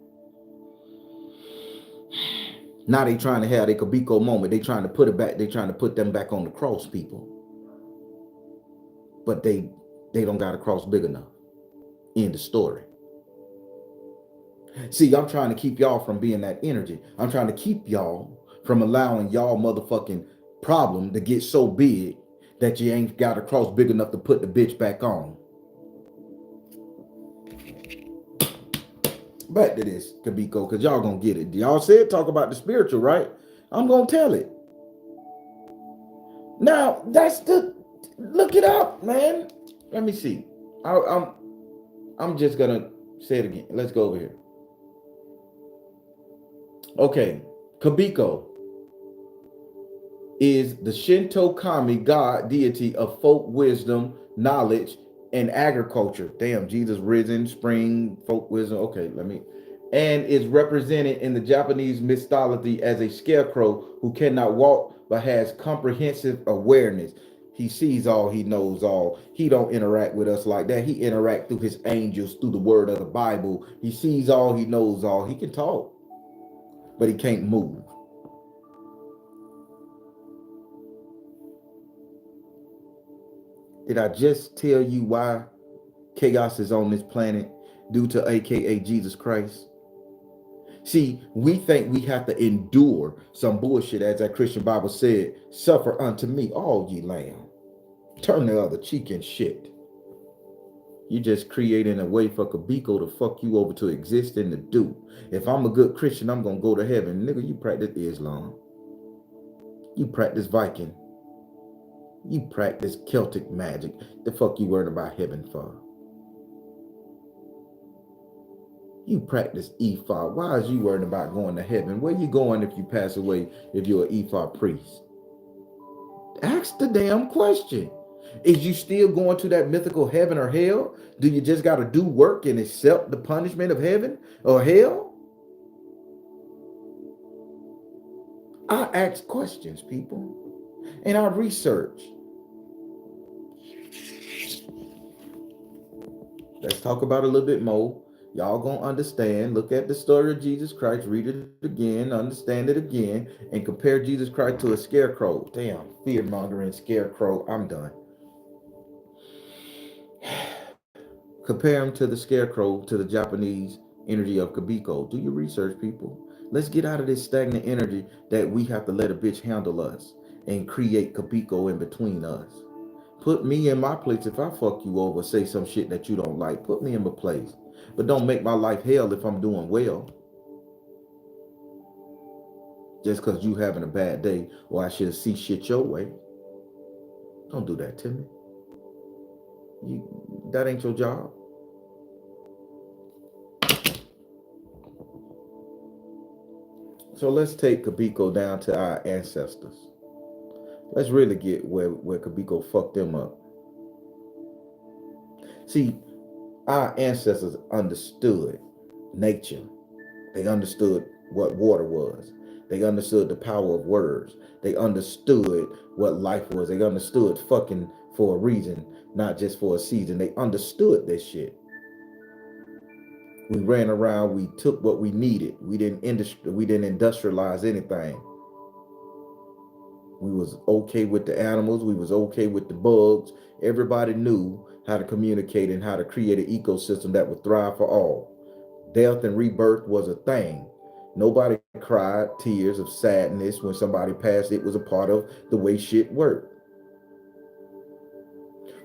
Now they trying to have their Kuebiko moment. They trying to put it back. They trying to put them back on the cross, people. But they don't got a cross big enough. End of story. See, I'm trying to keep y'all from being that energy. I'm trying to keep y'all from allowing y'all motherfucking problem to get so big that you ain't got a cross big enough to put the bitch back on. Back to this, Kuebiko, because y'all gonna get it. Y'all said talk about the spiritual, right? I'm gonna tell it. Now, that's the, look it up, man. Let me see. I'm just gonna say it again. Let's go over here. Okay, Kuebiko is the Shinto kami god deity of folk wisdom, knowledge, and agriculture. Damn, Jesus risen, spring, folk wisdom. Okay, and is represented in the Japanese mythology as a scarecrow who cannot walk but has comprehensive awareness. He sees all, he knows all. He don't interact with us like that. He interact through his angels, through the word of the Bible. He sees all, he knows all. He can talk, but he can't move. Did I just tell you why chaos is on this planet? Due to AKA Jesus Christ. See, we think we have to endure some bullshit, as that Christian Bible said, suffer unto me, all ye lamb. Turn the other cheek and shit. You just creating a way for Kuebiko to fuck you over to exist and to do. If I'm a good Christian, I'm gonna go to heaven. Nigga, you practice Islam. You practice Viking. You practice Celtic magic. The fuck you worried about heaven for? You practice Ifa. Why is you worried about going to heaven? Where you going if you pass away if you're an Ifa priest? Ask the damn question. Is you still going to that mythical heaven or hell? Do you just got to do work and accept the punishment of heaven or hell? I ask questions, people, and I research. Let's talk about it a little bit more. Y'all gonna understand. Look at the story of Jesus Christ, read it again, understand it again, and compare Jesus Christ to a scarecrow. Damn, fear-mongering scarecrow. I'm done. Compare him to the scarecrow, to the Japanese energy of Kuebiko. Do your research, people. Let's get out of this stagnant energy that we have to let a bitch handle us and create Kuebiko in between us. Put me in my place if I fuck you over, say some shit that you don't like. Put me in my place. But don't make my life hell if I'm doing well. Just because you having a bad day or I should see shit your way. Don't do that to me. That ain't your job. So let's take Kuebiko down to our ancestors. Let's really get where Kuebiko fucked them up. See, our ancestors understood nature. They understood what water was. They understood the power of words. They understood what life was. They understood fucking for a reason, not just for a season. They understood this shit. We ran around, we took what we needed. We didn't industrialize anything. We was okay with the animals. We was okay with the bugs. Everybody knew how to communicate and how to create an ecosystem that would thrive for all. Death and rebirth was a thing. Nobody cried tears of sadness when somebody passed. It was a part of the way shit worked.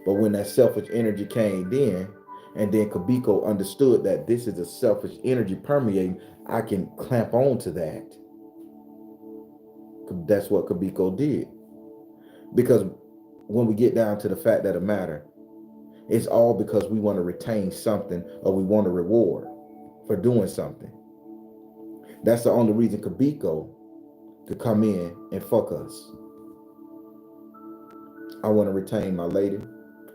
But when that selfish energy came in, and then Kuebiko understood that this is a selfish energy permeating, I can clamp on to that. That's what Kuebiko did. Because when we get down to the fact of the matter, it's all because we want to retain something or we want a reward for doing something. That's the only reason Kuebiko could come in and fuck us. I want to retain my lady.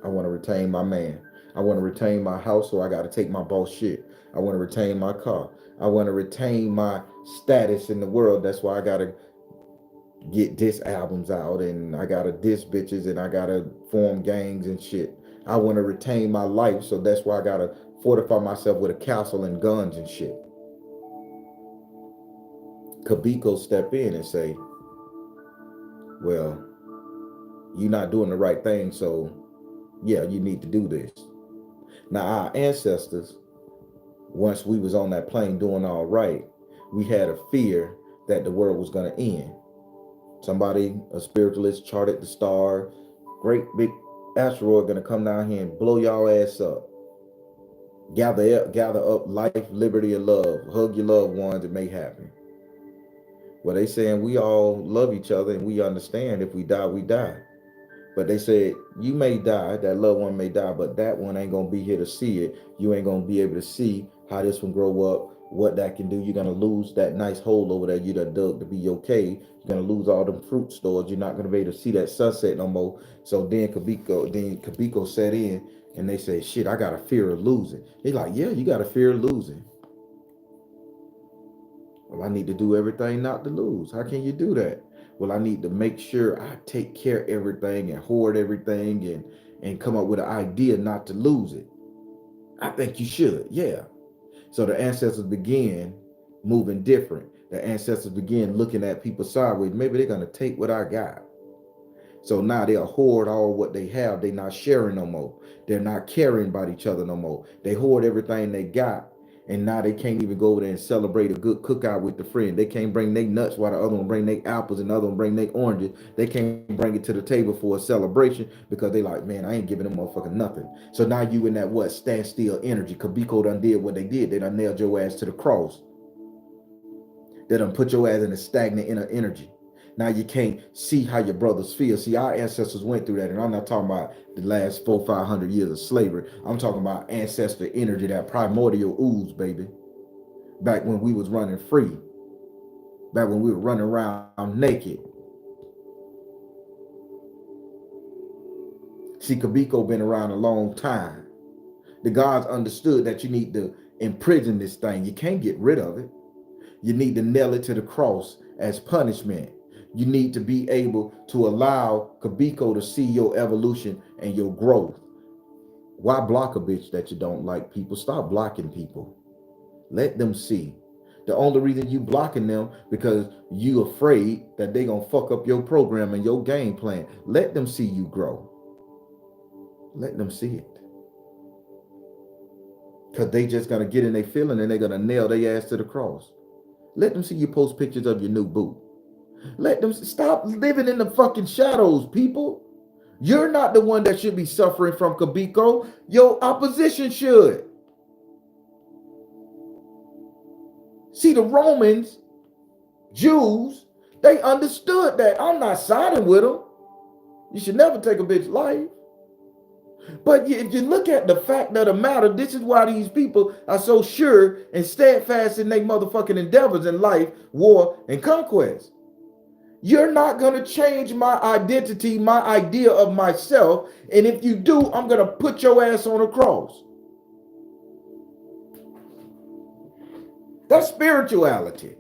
I want to retain my man. I want to retain my house, so I got to take my boss shit. I want to retain my car. I want to retain my status in the world. That's why I got to get diss albums out, and I got to diss bitches, and I got to form gangs and shit. I want to retain my life, so that's why I got to fortify myself with a castle and guns and shit. Kuebiko step in and say, well, you're not doing the right thing, so yeah, you need to do this. Now, our ancestors, once we was on that plane doing all right, we had a fear that the world was going to end. Somebody, a spiritualist, charted the star. Great big asteroid gonna come down here and blow y'all ass up. Gather up life, liberty, and love. Hug your loved ones. It may happen. Well, they saying we all love each other and we understand if we die, we die. But they said you may die, that loved one may die, but that one ain't gonna be here to see it. You ain't gonna be able to see how this one grow up, what that can do. You're gonna lose that nice hole over there you done dug to be okay. You're gonna lose all them fruit stores. You're not gonna be able to see that sunset no more. So then Kuebiko set in and they say, shit, I got a fear of losing. He's like, yeah, you got a fear of losing. Well, I need to do everything not to lose. How can you do that? Well, I need to make sure I take care of everything and hoard everything and come up with an idea not to lose it. I think you should, yeah. So the ancestors begin moving different. The ancestors begin looking at people sideways. Maybe they're gonna take what I got. So now they'll hoard all what they have. They're not sharing no more. They're not caring about each other no more. They hoard everything they got. And now they can't even go over there and celebrate a good cookout with the friend. They can't bring their nuts while the other one bring their apples and the other one bring their oranges. They can't bring it to the table for a celebration because they like, man, I ain't giving them motherfucking nothing. So now you in that what? Standstill energy. Kuebiko done did what they did. They done nailed your ass to the cross. They done put your ass in a stagnant inner energy. Now you can't see how your brothers feel. See, our ancestors went through that, and I'm not talking about the last 400-500 years of slavery. I'm talking about ancestor energy, that primordial ooze, baby. Back when we was running free, back when we were running around naked. See, Kuebiko been around a long time. The gods understood that you need to imprison this thing. You can't get rid of it. You need to nail it to the cross as punishment. You need to be able to allow Kuebiko to see your evolution and your growth. Why block a bitch that you don't like? People, stop blocking people. Let them see. The only reason you blocking them because you afraid that they gonna fuck up your program and your game plan. Let them see you grow. Let them see it. Because they just gonna get in their feeling and they're gonna nail their ass to the cross. Let them see you post pictures of your new boo. Let them stop living in the fucking shadows, people. You're not the one that should be suffering from Kuebiko. Your opposition should. See, the Romans, Jews, they understood that. I'm not siding with them. You should never take a bitch's life. But if you look at the fact of the matter, this is why these people are so sure and steadfast in their motherfucking endeavors in life, war, and conquest. You're not going to change my identity, my idea of myself. And if you do, I'm going to put your ass on a cross. That's spirituality.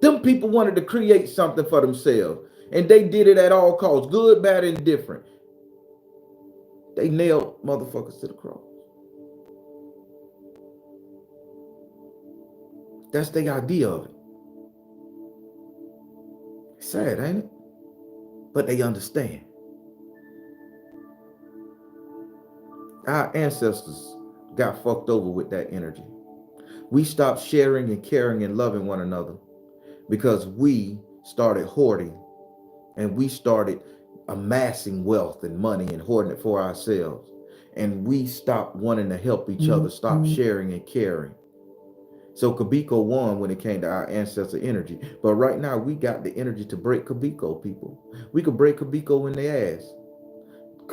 Them people wanted to create something for themselves. And they did it at all costs. Good, bad, and different. They nailed motherfuckers to the cross. That's the idea of it. Sad, ain't it? But they understand. Our ancestors got fucked over with that energy. We stopped sharing and caring and loving one another because we started hoarding and we started amassing wealth and money and hoarding it for ourselves. And we stopped wanting to help each other, stop sharing and caring. So Kuebiko won when it came to our ancestor energy. But right now, we got the energy to break Kuebiko, people. We could break Kuebiko in their ass.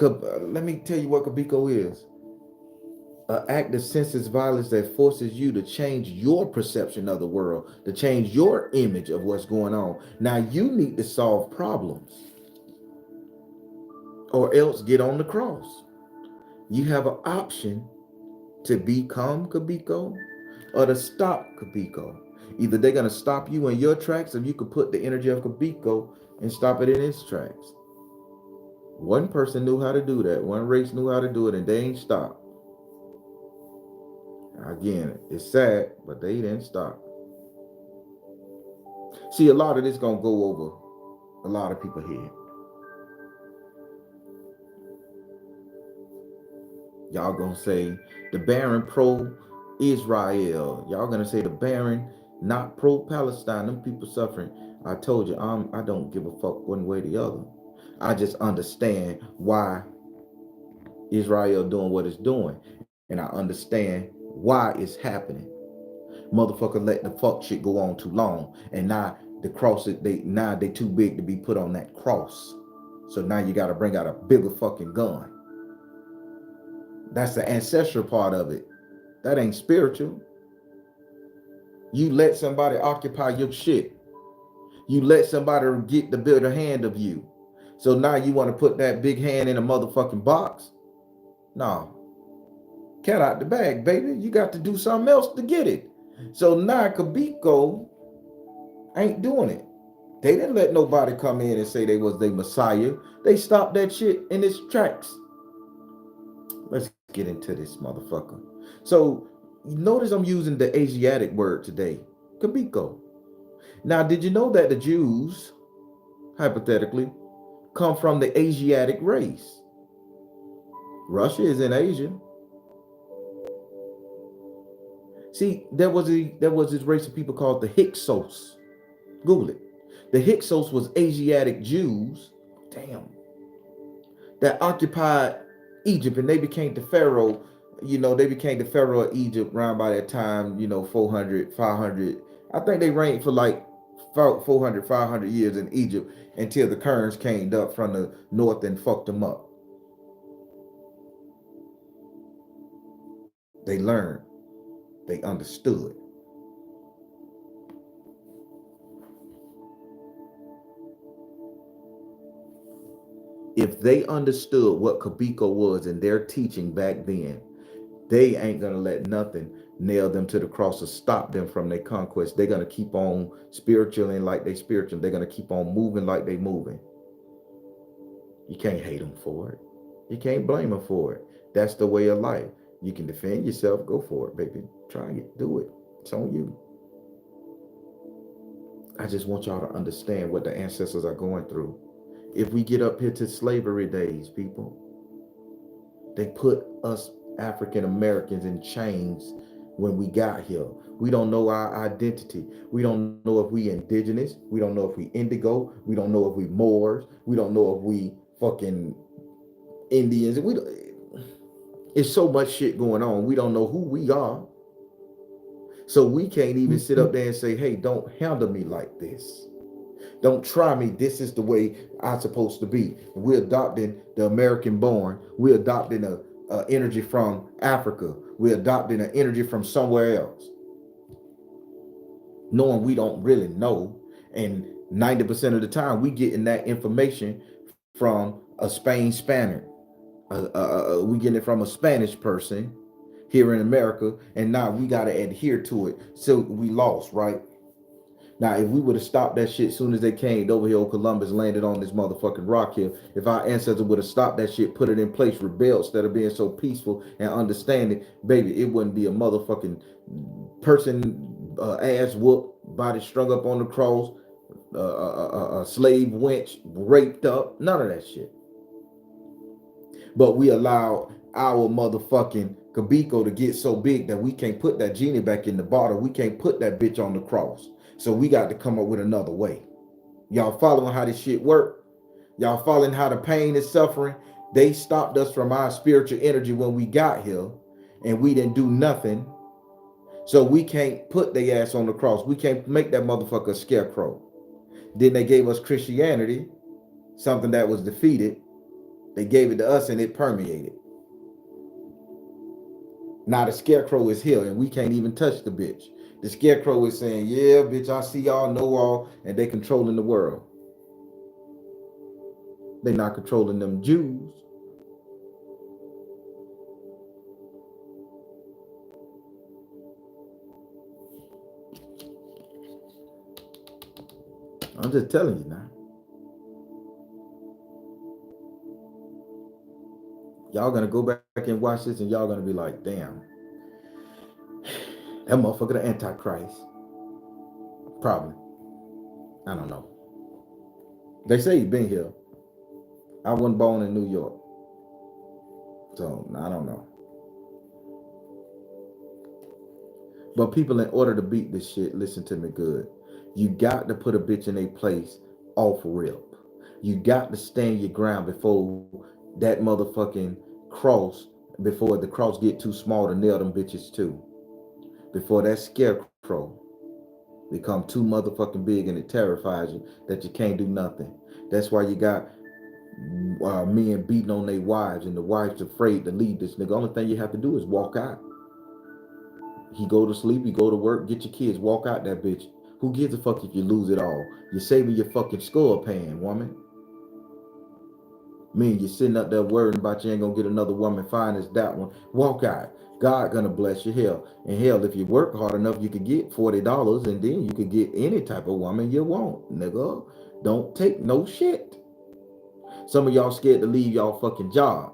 Let me tell you what Kuebiko is. An act of senseless violence that forces you to change your perception of the world, to change your image of what's going on. Now you need to solve problems or else get on the cross. You have an option to become Kuebiko or to stop Kuebiko. Either they're going to stop you in your tracks or you could put the energy of Kuebiko and stop it in its tracks. One person knew how to do that. One race knew how to do it and they ain't stopped. Again, it's sad, but they didn't stop. See, a lot of this gonna go over a lot of people's head. Y'all gonna say the Baron pro-Israel. Y'all gonna say the Baron not pro-Palestine. Them people suffering. I told you, I don't give a fuck one way or the other. I just understand why Israel doing what it's doing, and I understand why it's happening. Motherfucker let the fuck shit go on too long, and now the cross they too big to be put on that cross. So now you got to bring out a bigger fucking gun. That's the ancestral part of it. That ain't spiritual. You let somebody occupy your shit. You let somebody get the bigger hand of you. So now you want to put that big hand in a motherfucking box? No. Cat out the bag, baby. You got to do something else to get it. So now Kuebiko ain't doing it. They didn't let nobody come in and say they was their messiah. They stopped that shit in its tracks. Let's get into this motherfucker. So notice I'm using the Asiatic word today, Kuebiko. Now, did you know that the Jews, hypothetically, come from the Asiatic race? Russia is in Asia. See, there was this race of people called the Hyksos. Google it. The Hyksos was Asiatic Jews. Damn. That occupied Egypt, and they became the pharaoh. They became the pharaoh of Egypt around by that time, 400, 500. I think they reigned for like 400, 500 years in Egypt until the Kerns came up from the north and fucked them up. They learned. They understood. If they understood what Kuebiko was in their teaching back then, they ain't gonna let nothing nail them to the cross or stop them from their conquest. They're gonna keep on spiritualing like they spiritual. They're gonna keep on moving like they moving. You can't hate them for it. You can't blame them for it. That's the way of life. You can defend yourself. Go for it, baby. Try it. Do it. It's on you. I just want y'all to understand what the ancestors are going through. If we get up here to slavery days, people, they put us African Americans in chains when we got here. We don't know our identity. We don't know if we indigenous. We don't know if we indigo. We don't know if we Moors. We don't know if we fucking Indians. It's so much shit going on. We don't know who we are. So we can't even sit up there and say, hey, don't handle me like this. Don't try me. This is the way I'm supposed to be. We're adopting the American born. We're adopting a energy from Africa. We're adopting an energy from somewhere else. Knowing we don't really know. And 90% of the time, we getting that information from a Spain Spaniard. We getting it from a Spanish person here in America. And now we got to adhere to it. So we lost, right? Now, if we would have stopped that shit as soon as they came over here, Columbus landed on this motherfucking rock here. If our ancestors would have stopped that shit, put it in place, rebelled instead of being so peaceful and understanding, baby, it wouldn't be a motherfucking person ass whooped, body strung up on the cross, a slave wench raped up, none of that shit. But we allow our motherfucking Kuebiko to get so big that we can't put that genie back in the bottle. We can't put that bitch on the cross. So we got to come up with another way. Y'all following how this shit work? Y'all following how the pain is suffering? They stopped us from our spiritual energy when we got here, and we didn't do nothing. So we can't put their ass on the cross. We can't make that motherfucker a scarecrow. Then they gave us Christianity, something that was defeated. They gave it to us and it permeated. Now the scarecrow is here and we can't even touch the bitch. The scarecrow is saying, yeah, bitch, I see y'all, know all, and they controlling the world. They not controlling them Jews. I'm just telling you now. Y'all gonna go back and watch this and y'all gonna be like, damn, that motherfucker the Antichrist. Probably. I don't know. They say he been here. I wasn't born in New York. So I don't know. But people, in order to beat this shit, listen to me good. You got to put a bitch in a place off rip. You got to stand your ground before that motherfucking cross, before the cross get too small to nail them bitches too. Before that scarecrow become too motherfucking big and it terrifies you that you can't do nothing. That's why you got men beating on their wives and the wives afraid to leave this nigga. Only thing you have to do is walk out. He go to sleep, you go to work, get your kids, walk out that bitch. Who gives a fuck if you lose it all? You're saving your fucking skull pan, woman. Me, you're sitting up there worrying about you ain't gonna get another woman fine as that one. Walk out. God gonna bless you. Hell. And hell, if you work hard enough, you could get $40 and then you could get any type of woman you want, nigga. Don't take no shit. Some of y'all scared to leave y'all fucking job.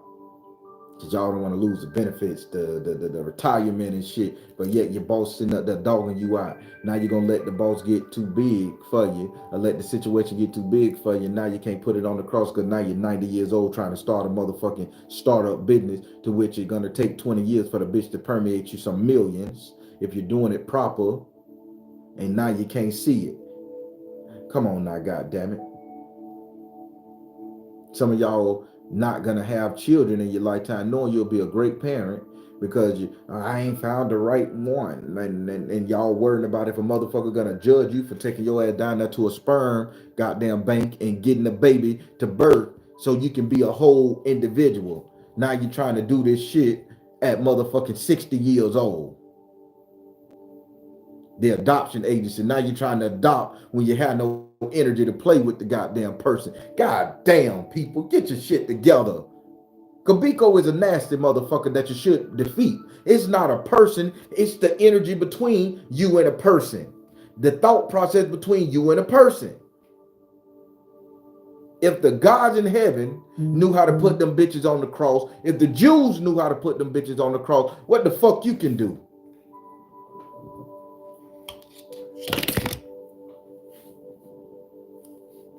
Cause y'all don't want to lose the benefits, the retirement and shit. But yet your boss sitting up there dogging you out. Now you're gonna let the boss get too big for you, or let the situation get too big for you. Now you can't put it on the cross because now you're 90 years old trying to start a motherfucking startup business to which you're gonna take 20 years for the bitch to permeate you some millions if you're doing it proper. And now you can't see it. Come on now, goddamn it. Some of y'all not gonna have children in your lifetime knowing you'll be a great parent because I ain't found the right one. And y'all worrying about if a motherfucker gonna judge you for taking your ass down there to a sperm goddamn bank and getting a baby to birth so you can be a whole individual. Now you're trying to do this shit at motherfucking 60 years old. The adoption agency. Now you're trying to adopt when you have no energy to play with the goddamn person. God damn, people, get your shit together. Kuebiko is a nasty motherfucker that you should defeat. It's not a person, it's the energy between you and a person. The thought process between you and a person. If the gods in heaven knew how to put them bitches on the cross, if the Jews knew how to put them bitches on the cross, what the fuck you can do?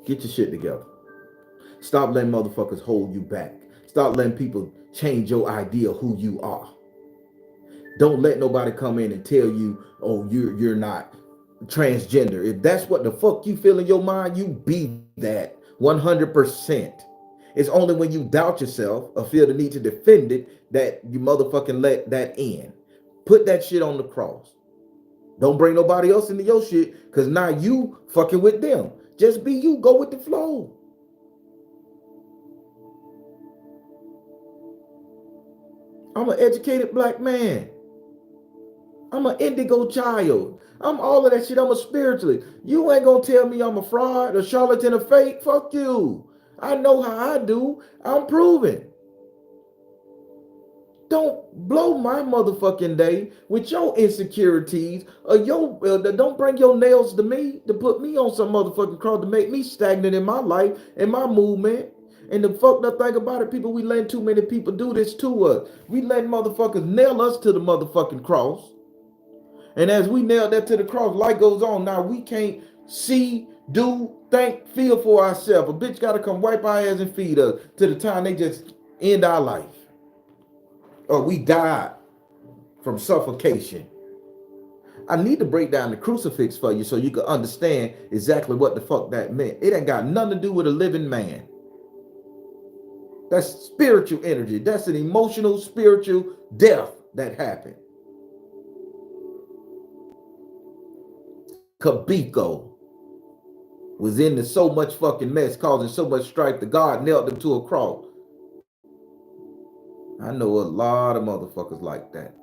Get your shit together. Stop letting motherfuckers hold you back. Stop letting people change your idea of who you are. Don't let nobody come in and tell you, oh, you're not transgender. If that's what the fuck you feel in your mind, you be that 100%. It's only when you doubt yourself or feel the need to defend it that you motherfucking let that in. Put that shit on the cross. Don't bring nobody else into your shit because now you fucking with them. Just be you. Go with the flow. I'm an educated black man. I'm an indigo child. I'm all of that shit. I'm a spiritualist. You ain't gonna tell me I'm a fraud, a charlatan, a fake. Fuck you. I know how I do. I'm proven. Don't blow my motherfucking day with your insecurities or don't bring your nails to me to put me on some motherfucking cross to make me stagnant in my life and my movement. And the fucked up thing about it, people, we letting too many people do this to us. We letting motherfuckers nail us to the motherfucking cross. And as we nail that to the cross, life goes on. Now we can't see, do, think, feel for ourselves. A bitch gotta come wipe our ass and feed us to the time they just end our life. Or we died from suffocation. I need to break down the crucifix for you so you can understand exactly what the fuck that meant. It ain't got nothing to do with a living man. That's spiritual energy. That's an emotional, spiritual death that happened. Kuebiko was into so much fucking mess, causing so much strife that God nailed him to a cross. I know a lot of motherfuckers like that.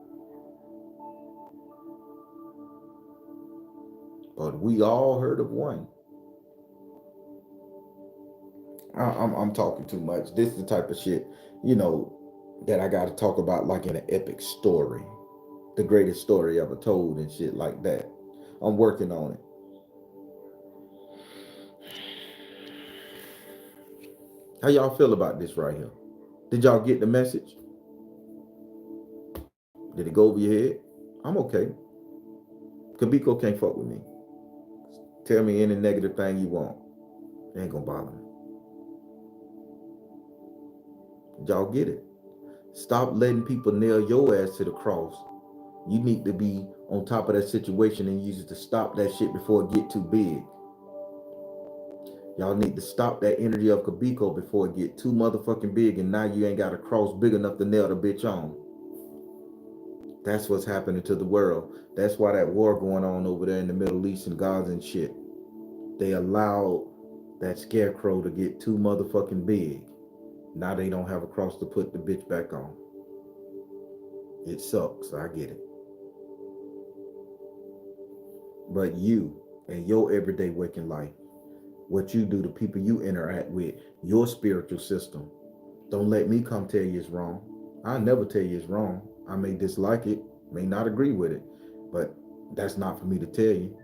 But we all heard of one. I'm talking too much. This is the type of shit, that I got to talk about like in an epic story. The greatest story ever told and shit like that. I'm working on it. How y'all feel about this right here? Did y'all get the message? Did it go over your head? I'm okay. Kuebiko can't fuck with me. Tell me any negative thing you want. It ain't gonna bother me. Y'all get it? Stop letting people nail your ass to the cross. You need to be on top of that situation and use it to stop that shit before it get too big. Y'all need to stop that energy of Kuebiko before it get too motherfucking big, and now you ain't got a cross big enough to nail the bitch on. That's what's happening to the world. That's why that war going on over there in the Middle East and Gaza and shit. They allowed that scarecrow to get too motherfucking big. Now they don't have a cross to put the bitch back on. It sucks, I get it. But you and your everyday waking life, what you do, the people you interact with, your spiritual system, don't let me come tell you it's wrong. I never tell you it's wrong. I may dislike it, may not agree with it, but that's not for me to tell you.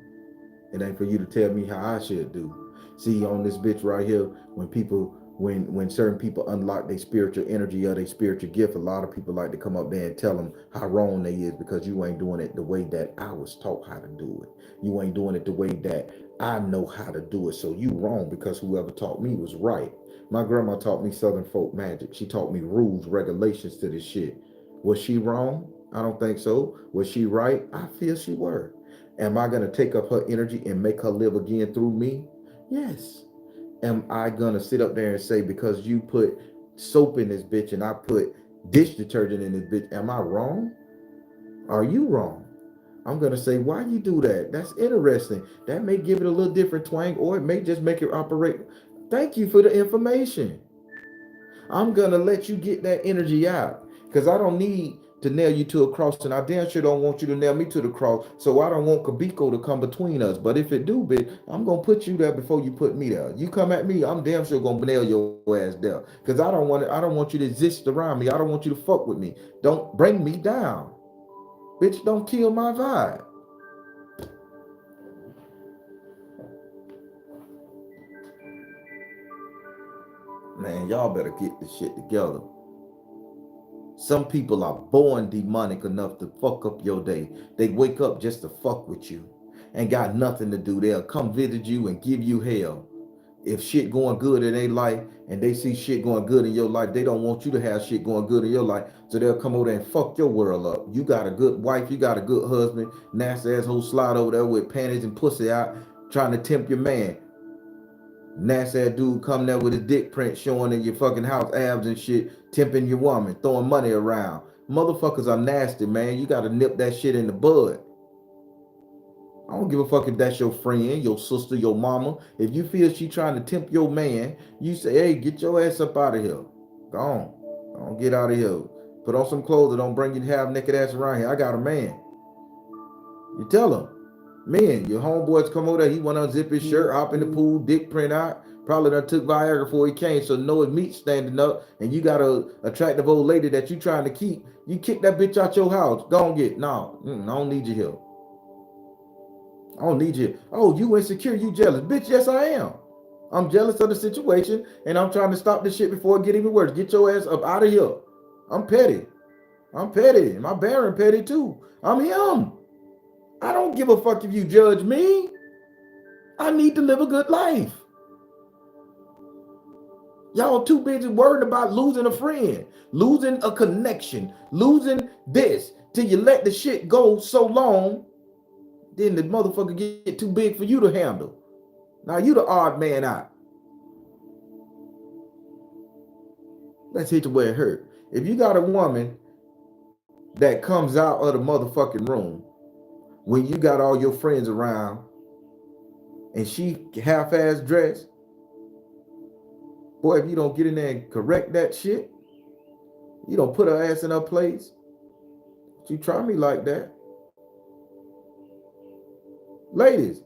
It ain't for you to tell me how I should do. See, on this bitch right here, when certain people unlock their spiritual energy or their spiritual gift, a lot of people like to come up there and tell them how wrong they is because you ain't doing it the way that I was taught how to do it. You ain't doing it the way that I know how to do it. So you wrong because whoever taught me was right. My grandma taught me Southern folk magic. She taught me rules, regulations to this shit. Was she wrong? I don't think so. Was she right? I feel she were. Am I going to take up her energy and make her live again through me? Yes. Am I going to sit up there and say, because you put soap in this bitch and I put dish detergent in this bitch, am I wrong? Are you wrong? I'm going to say, why you do that? That's interesting. That may give it a little different twang, or it may just make it operate. Thank you for the information. I'm going to let you get that energy out because I don't need to nail you to a cross, and I damn sure don't want you to nail me to the cross, so I don't want Kuebiko to come between us. But if it do, bitch, I'm going to put you there before you put me there. You come at me, I'm damn sure going to nail your ass there because I don't want you to exist around me. I don't want you to fuck with me. Don't bring me down. Bitch, don't kill my vibe. Man, y'all better get this shit together. Some people are born demonic enough to fuck up your day. They wake up just to fuck with you. Ain't got nothing to do. They'll come visit you and give you hell. If shit going good in their life and they see shit going good in your life, they don't want you to have shit going good in your life. So they'll come over there and fuck your world up. You got a good wife, you got a good husband, nasty asshole slide over there with panties and pussy out trying to tempt your man. Nasty ass dude come there with his dick print showing in your fucking house, abs and shit, tempting your woman, throwing money around. Motherfuckers are nasty, man. You gotta nip that shit in the bud. I don't give a fuck if that's your friend, your sister, your mama. If you feel she trying to tempt your man, you say, hey, get your ass up out of here. Go on. Don't get out of here. Put on some clothes that don't bring you half naked ass around here. I got a man. You tell him. Man, your homeboys come over there, he want to unzip his shirt, hop in the pool, dick print out. Probably done took Viagra before he came, so know his meat standing up, and you got a attractive old lady that you trying to keep. You kick that bitch out your house. Go on get. No, I don't need you here. I don't need you. Oh, you insecure, you jealous. Bitch, yes I am. I'm jealous of the situation, and I'm trying to stop this shit before it get even worse. Get your ass up out of here. I'm petty. I'm petty. My Baron petty too. I'm him. I don't give a fuck if you judge me. I need to live a good life. Y'all too busy worried about losing a friend, losing a connection, losing this till you let the shit go so long, then the motherfucker get too big for you to handle. Now you the odd man out. Let's hit the way it hurt. If you got a woman that comes out of the motherfucking room when you got all your friends around and she half-ass dressed, boy, if you don't get in there and correct that shit, you don't put her ass in her place, she try me like that. Ladies,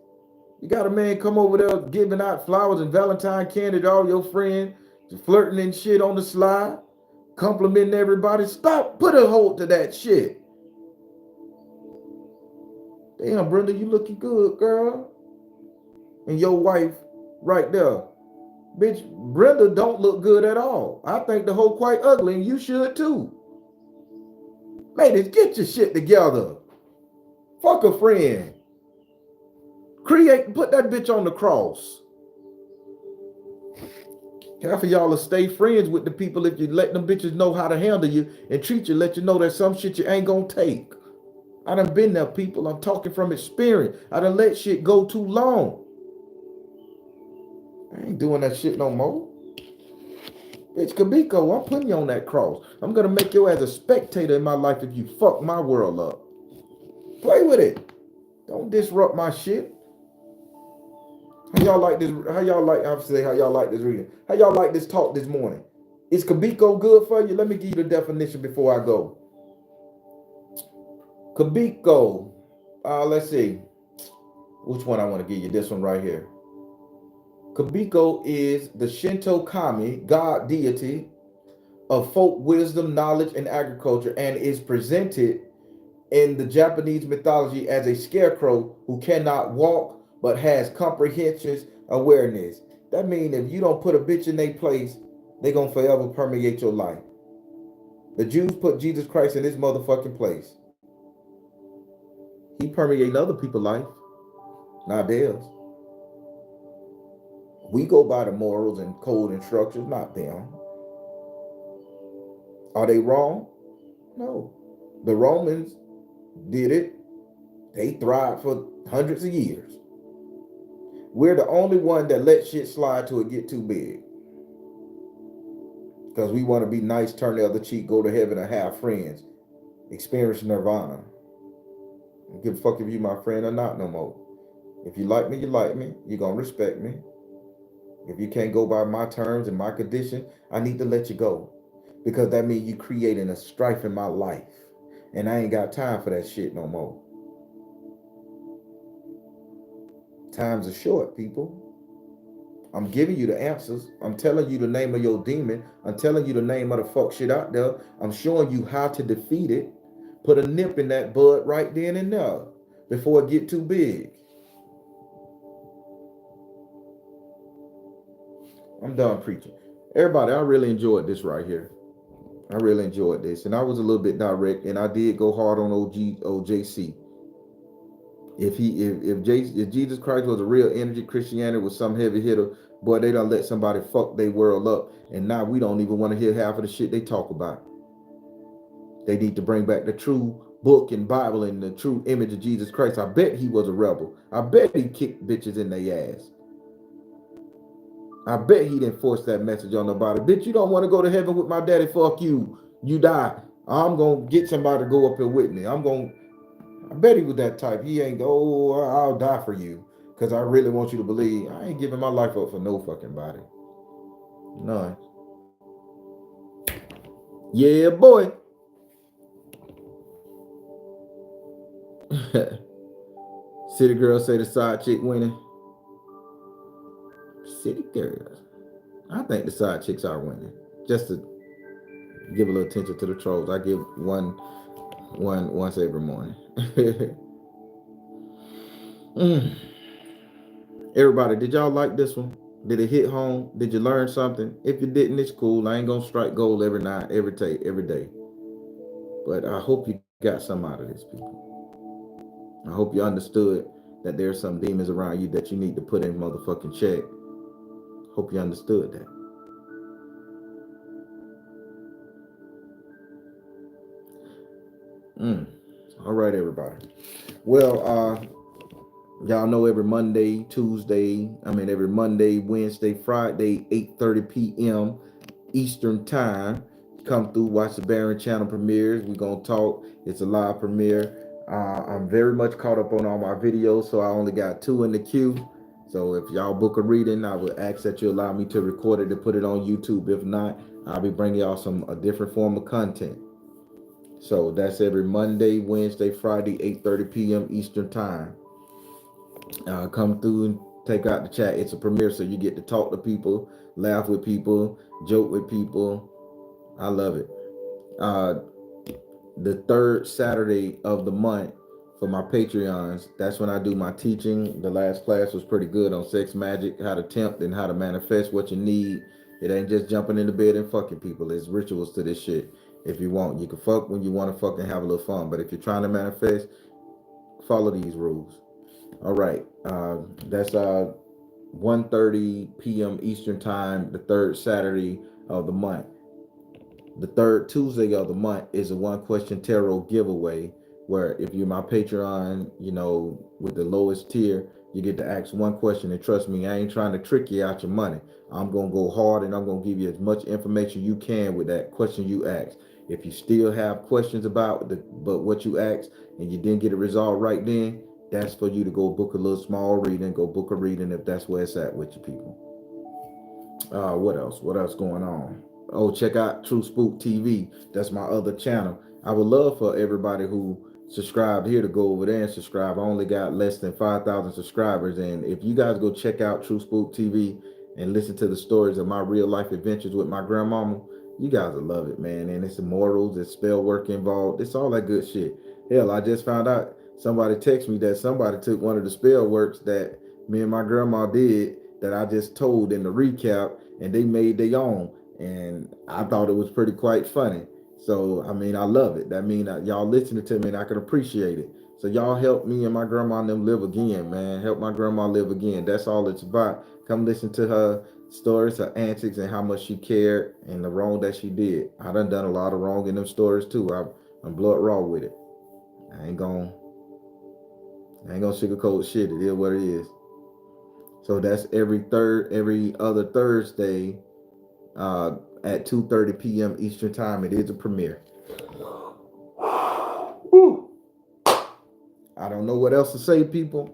you got a man come over there giving out flowers and Valentine candy to all your friends, flirting and shit on the slide, complimenting everybody. Stop, put a hold to that shit. Damn, Brenda, you looking good, girl. And your wife right there. Bitch, Brenda don't look good at all. I think the hoe quite ugly, and you should too. Ladies, get your shit together. Fuck a friend. Put that bitch on the cross. Half of y'all will stay friends with the people if you let them bitches know how to handle you and treat you, let you know there's some shit you ain't gonna take. I done been there, people. I'm talking from experience. I done let shit go too long. I ain't doing that shit no more. It's Kuebiko. I'm putting you on that cross. I'm gonna make you as a spectator in my life if you fuck my world up. Play with it. Don't disrupt my shit. How y'all like this? How y'all like? I'm saying how y'all like this reading. How y'all like this talk this morning? Is Kuebiko good for you? Let me give you the definition before I go. Kuebiko. Let's see. Which one I want to give you? This one right here. Kuebiko is the Shinto kami, god deity of folk wisdom, knowledge, and agriculture, and is presented in the Japanese mythology as a scarecrow who cannot walk but has comprehension awareness. That means if you don't put a bitch in their place, they gonna forever permeate your life. The Jews put Jesus Christ in his motherfucking place. He permeating other people's life, not theirs. We go by the morals and code and structures, not them. Are they wrong? No. The Romans did it. They thrived for hundreds of years. We're the only one that let shit slide till it get too big. Because we want to be nice, turn the other cheek, go to heaven and have friends. Experience nirvana. I don't give a fuck if you my friend or not no more. If you like me, you like me. You're going to respect me. If you can't go by my terms and my condition, I need to let you go. Because that means you creating a strife in my life. And I ain't got time for that shit no more. Times are short, people. I'm giving you the answers. I'm telling you the name of your demon. I'm telling you the name of the fuck shit out there. I'm showing you how to defeat it. Put a nip in that bud right then and there before it get too big. I'm done preaching. Everybody, I really enjoyed this right here. I really enjoyed this. And I was a little bit direct, and I did go hard on OJC. If Jesus Christ was a real energy, Christianity was some heavy hitter, boy, they done let somebody fuck their world up. And now we don't even want to hear half of the shit they talk about. They need to bring back the true book and Bible and the true image of Jesus Christ. I bet he was a rebel. I bet he kicked bitches in their ass. I bet he didn't force that message on nobody. Bitch, you don't want to go to heaven with my daddy. Fuck you. You die. I'm going to get somebody to go up here with me. I bet he was that type. He ain't go, oh, I'll die for you. Because I really want you to believe I ain't giving my life up for no fucking body. None. Yeah, boy. City girl say the side chick winning. City girls. I think the side chicks are winning. Just to give a little attention to the trolls. I give one once every morning. Everybody, did y'all like this one? Did it hit home? Did you learn something? If you didn't, it's cool. I ain't gonna strike gold every night, every day. But I hope you got some out of this, people. I hope you understood that there's some demons around you that you need to put in motherfucking check. Hope you understood that. All right, everybody. Well, y'all know every Monday, Wednesday, Friday, 8:30 p.m. Eastern time. Come through, watch the Baron channel premieres. We're going to talk. It's a live premiere. I'm very much caught up on all my videos, so I only got 2 in the queue. So if y'all book a reading, I would ask that you allow me to record it and put it on YouTube. If not, I'll be bringing y'all a different form of content. So that's every Monday, Wednesday, Friday, 8:30 p.m. Eastern time. Come through and take out the chat. It's a premiere, so you get to talk to people, laugh with people, joke with people. I love it. The third Saturday of the month for my Patreons, that's when I do my teaching. The last class was pretty good on sex magic, how to tempt and how to manifest what you need. It ain't just jumping into bed and fucking people. There's rituals to this shit. If you want, you can fuck when you want to fuck and have a little fun. But if you're trying to manifest, follow these rules. All right. That's 1:30 p.m. Eastern time, the third Saturday of the month. The third Tuesday of the month is a one question tarot giveaway. where if you're my Patreon, you know, with the lowest tier, you get to ask one question. And trust me, I ain't trying to trick you out your money. I'm gonna go hard and I'm gonna give you as much information you can with that question you ask. If you still have questions about what you asked and you didn't get it resolved right then, that's for you to go book a little small reading, go book a reading if that's where it's at with you people. What else? What else going on? Oh, check out True Spook TV. That's my other channel. I would love for everybody who subscribed here to go over there and subscribe. I only got less than 5,000 subscribers. And if you guys go check out True Spook TV and listen to the stories of my real life adventures with my grandmama, you guys will love it, man. And it's immortals, it's spell work involved. It's all that good shit. Hell, I just found out somebody texted me that somebody took one of the spell works that me and my grandma did that I just told in the recap, and they made their own, and I thought it was pretty quite funny. So I mean, I love it. That mean y'all listening to me, and I can appreciate it. So y'all help me and my grandma and them live again, man. Help my grandma live again. That's all it's about. Come listen to her stories, her antics, and how much she cared and the wrong that she did. I done a lot of wrong in them stories too. I'm blood raw with it. I ain't gonna sugarcoat shit. It is what it is. So that's every other Thursday at 2:30 p.m. Eastern time. It is a premiere. Woo. I don't know what else to say, people.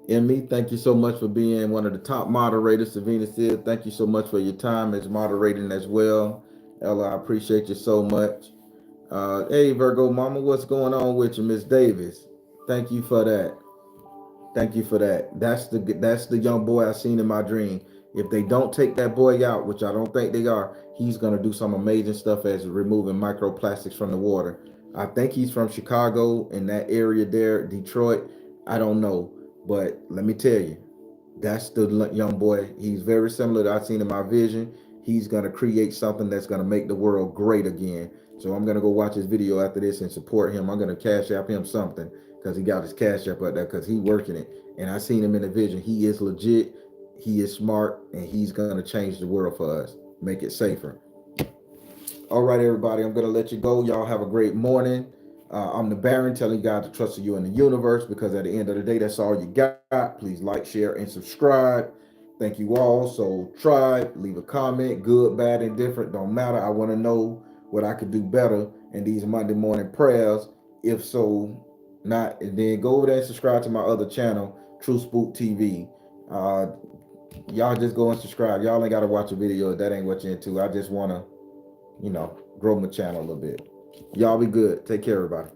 Emmy, thank you so much for being one of the top moderators. Savina said, thank you so much for your time as moderating as well. Ella, I appreciate you so much. Hey, Virgo Mama, what's going on with you, Miss Davis? Thank you for that. Thank you for that. That's the young boy I seen in my dream. If they don't take that boy out, which I don't think they are, he's gonna do some amazing stuff as removing microplastics from the water. I think he's from Chicago in that area there, Detroit. I don't know, but let me tell you, that's the young boy. He's very similar to I've seen in my vision. He's gonna create something that's gonna make the world great again. So I'm gonna go watch his video after this and support him. I'm gonna cash app him something because he got his cash app out there because he working it. And I seen him in the vision. He is legit. He is smart, and he's gonna change the world for us, make it safer. All right, everybody, I'm gonna let you go. Y'all have a great morning. I'm the Baron telling you guys to trust you in the universe because at the end of the day, that's all you got. Please like, share, and subscribe. Thank you all. So try, leave a comment, good, bad, indifferent, don't matter. I want to know what I could do better in these Monday morning prayers. If so, not, and then go over there and subscribe to my other channel, True Spook TV. Y'all just go and subscribe. Y'all ain't got to watch a video if that ain't what you're into. I just want to, grow my channel a little bit. Y'all be good. Take care, everybody.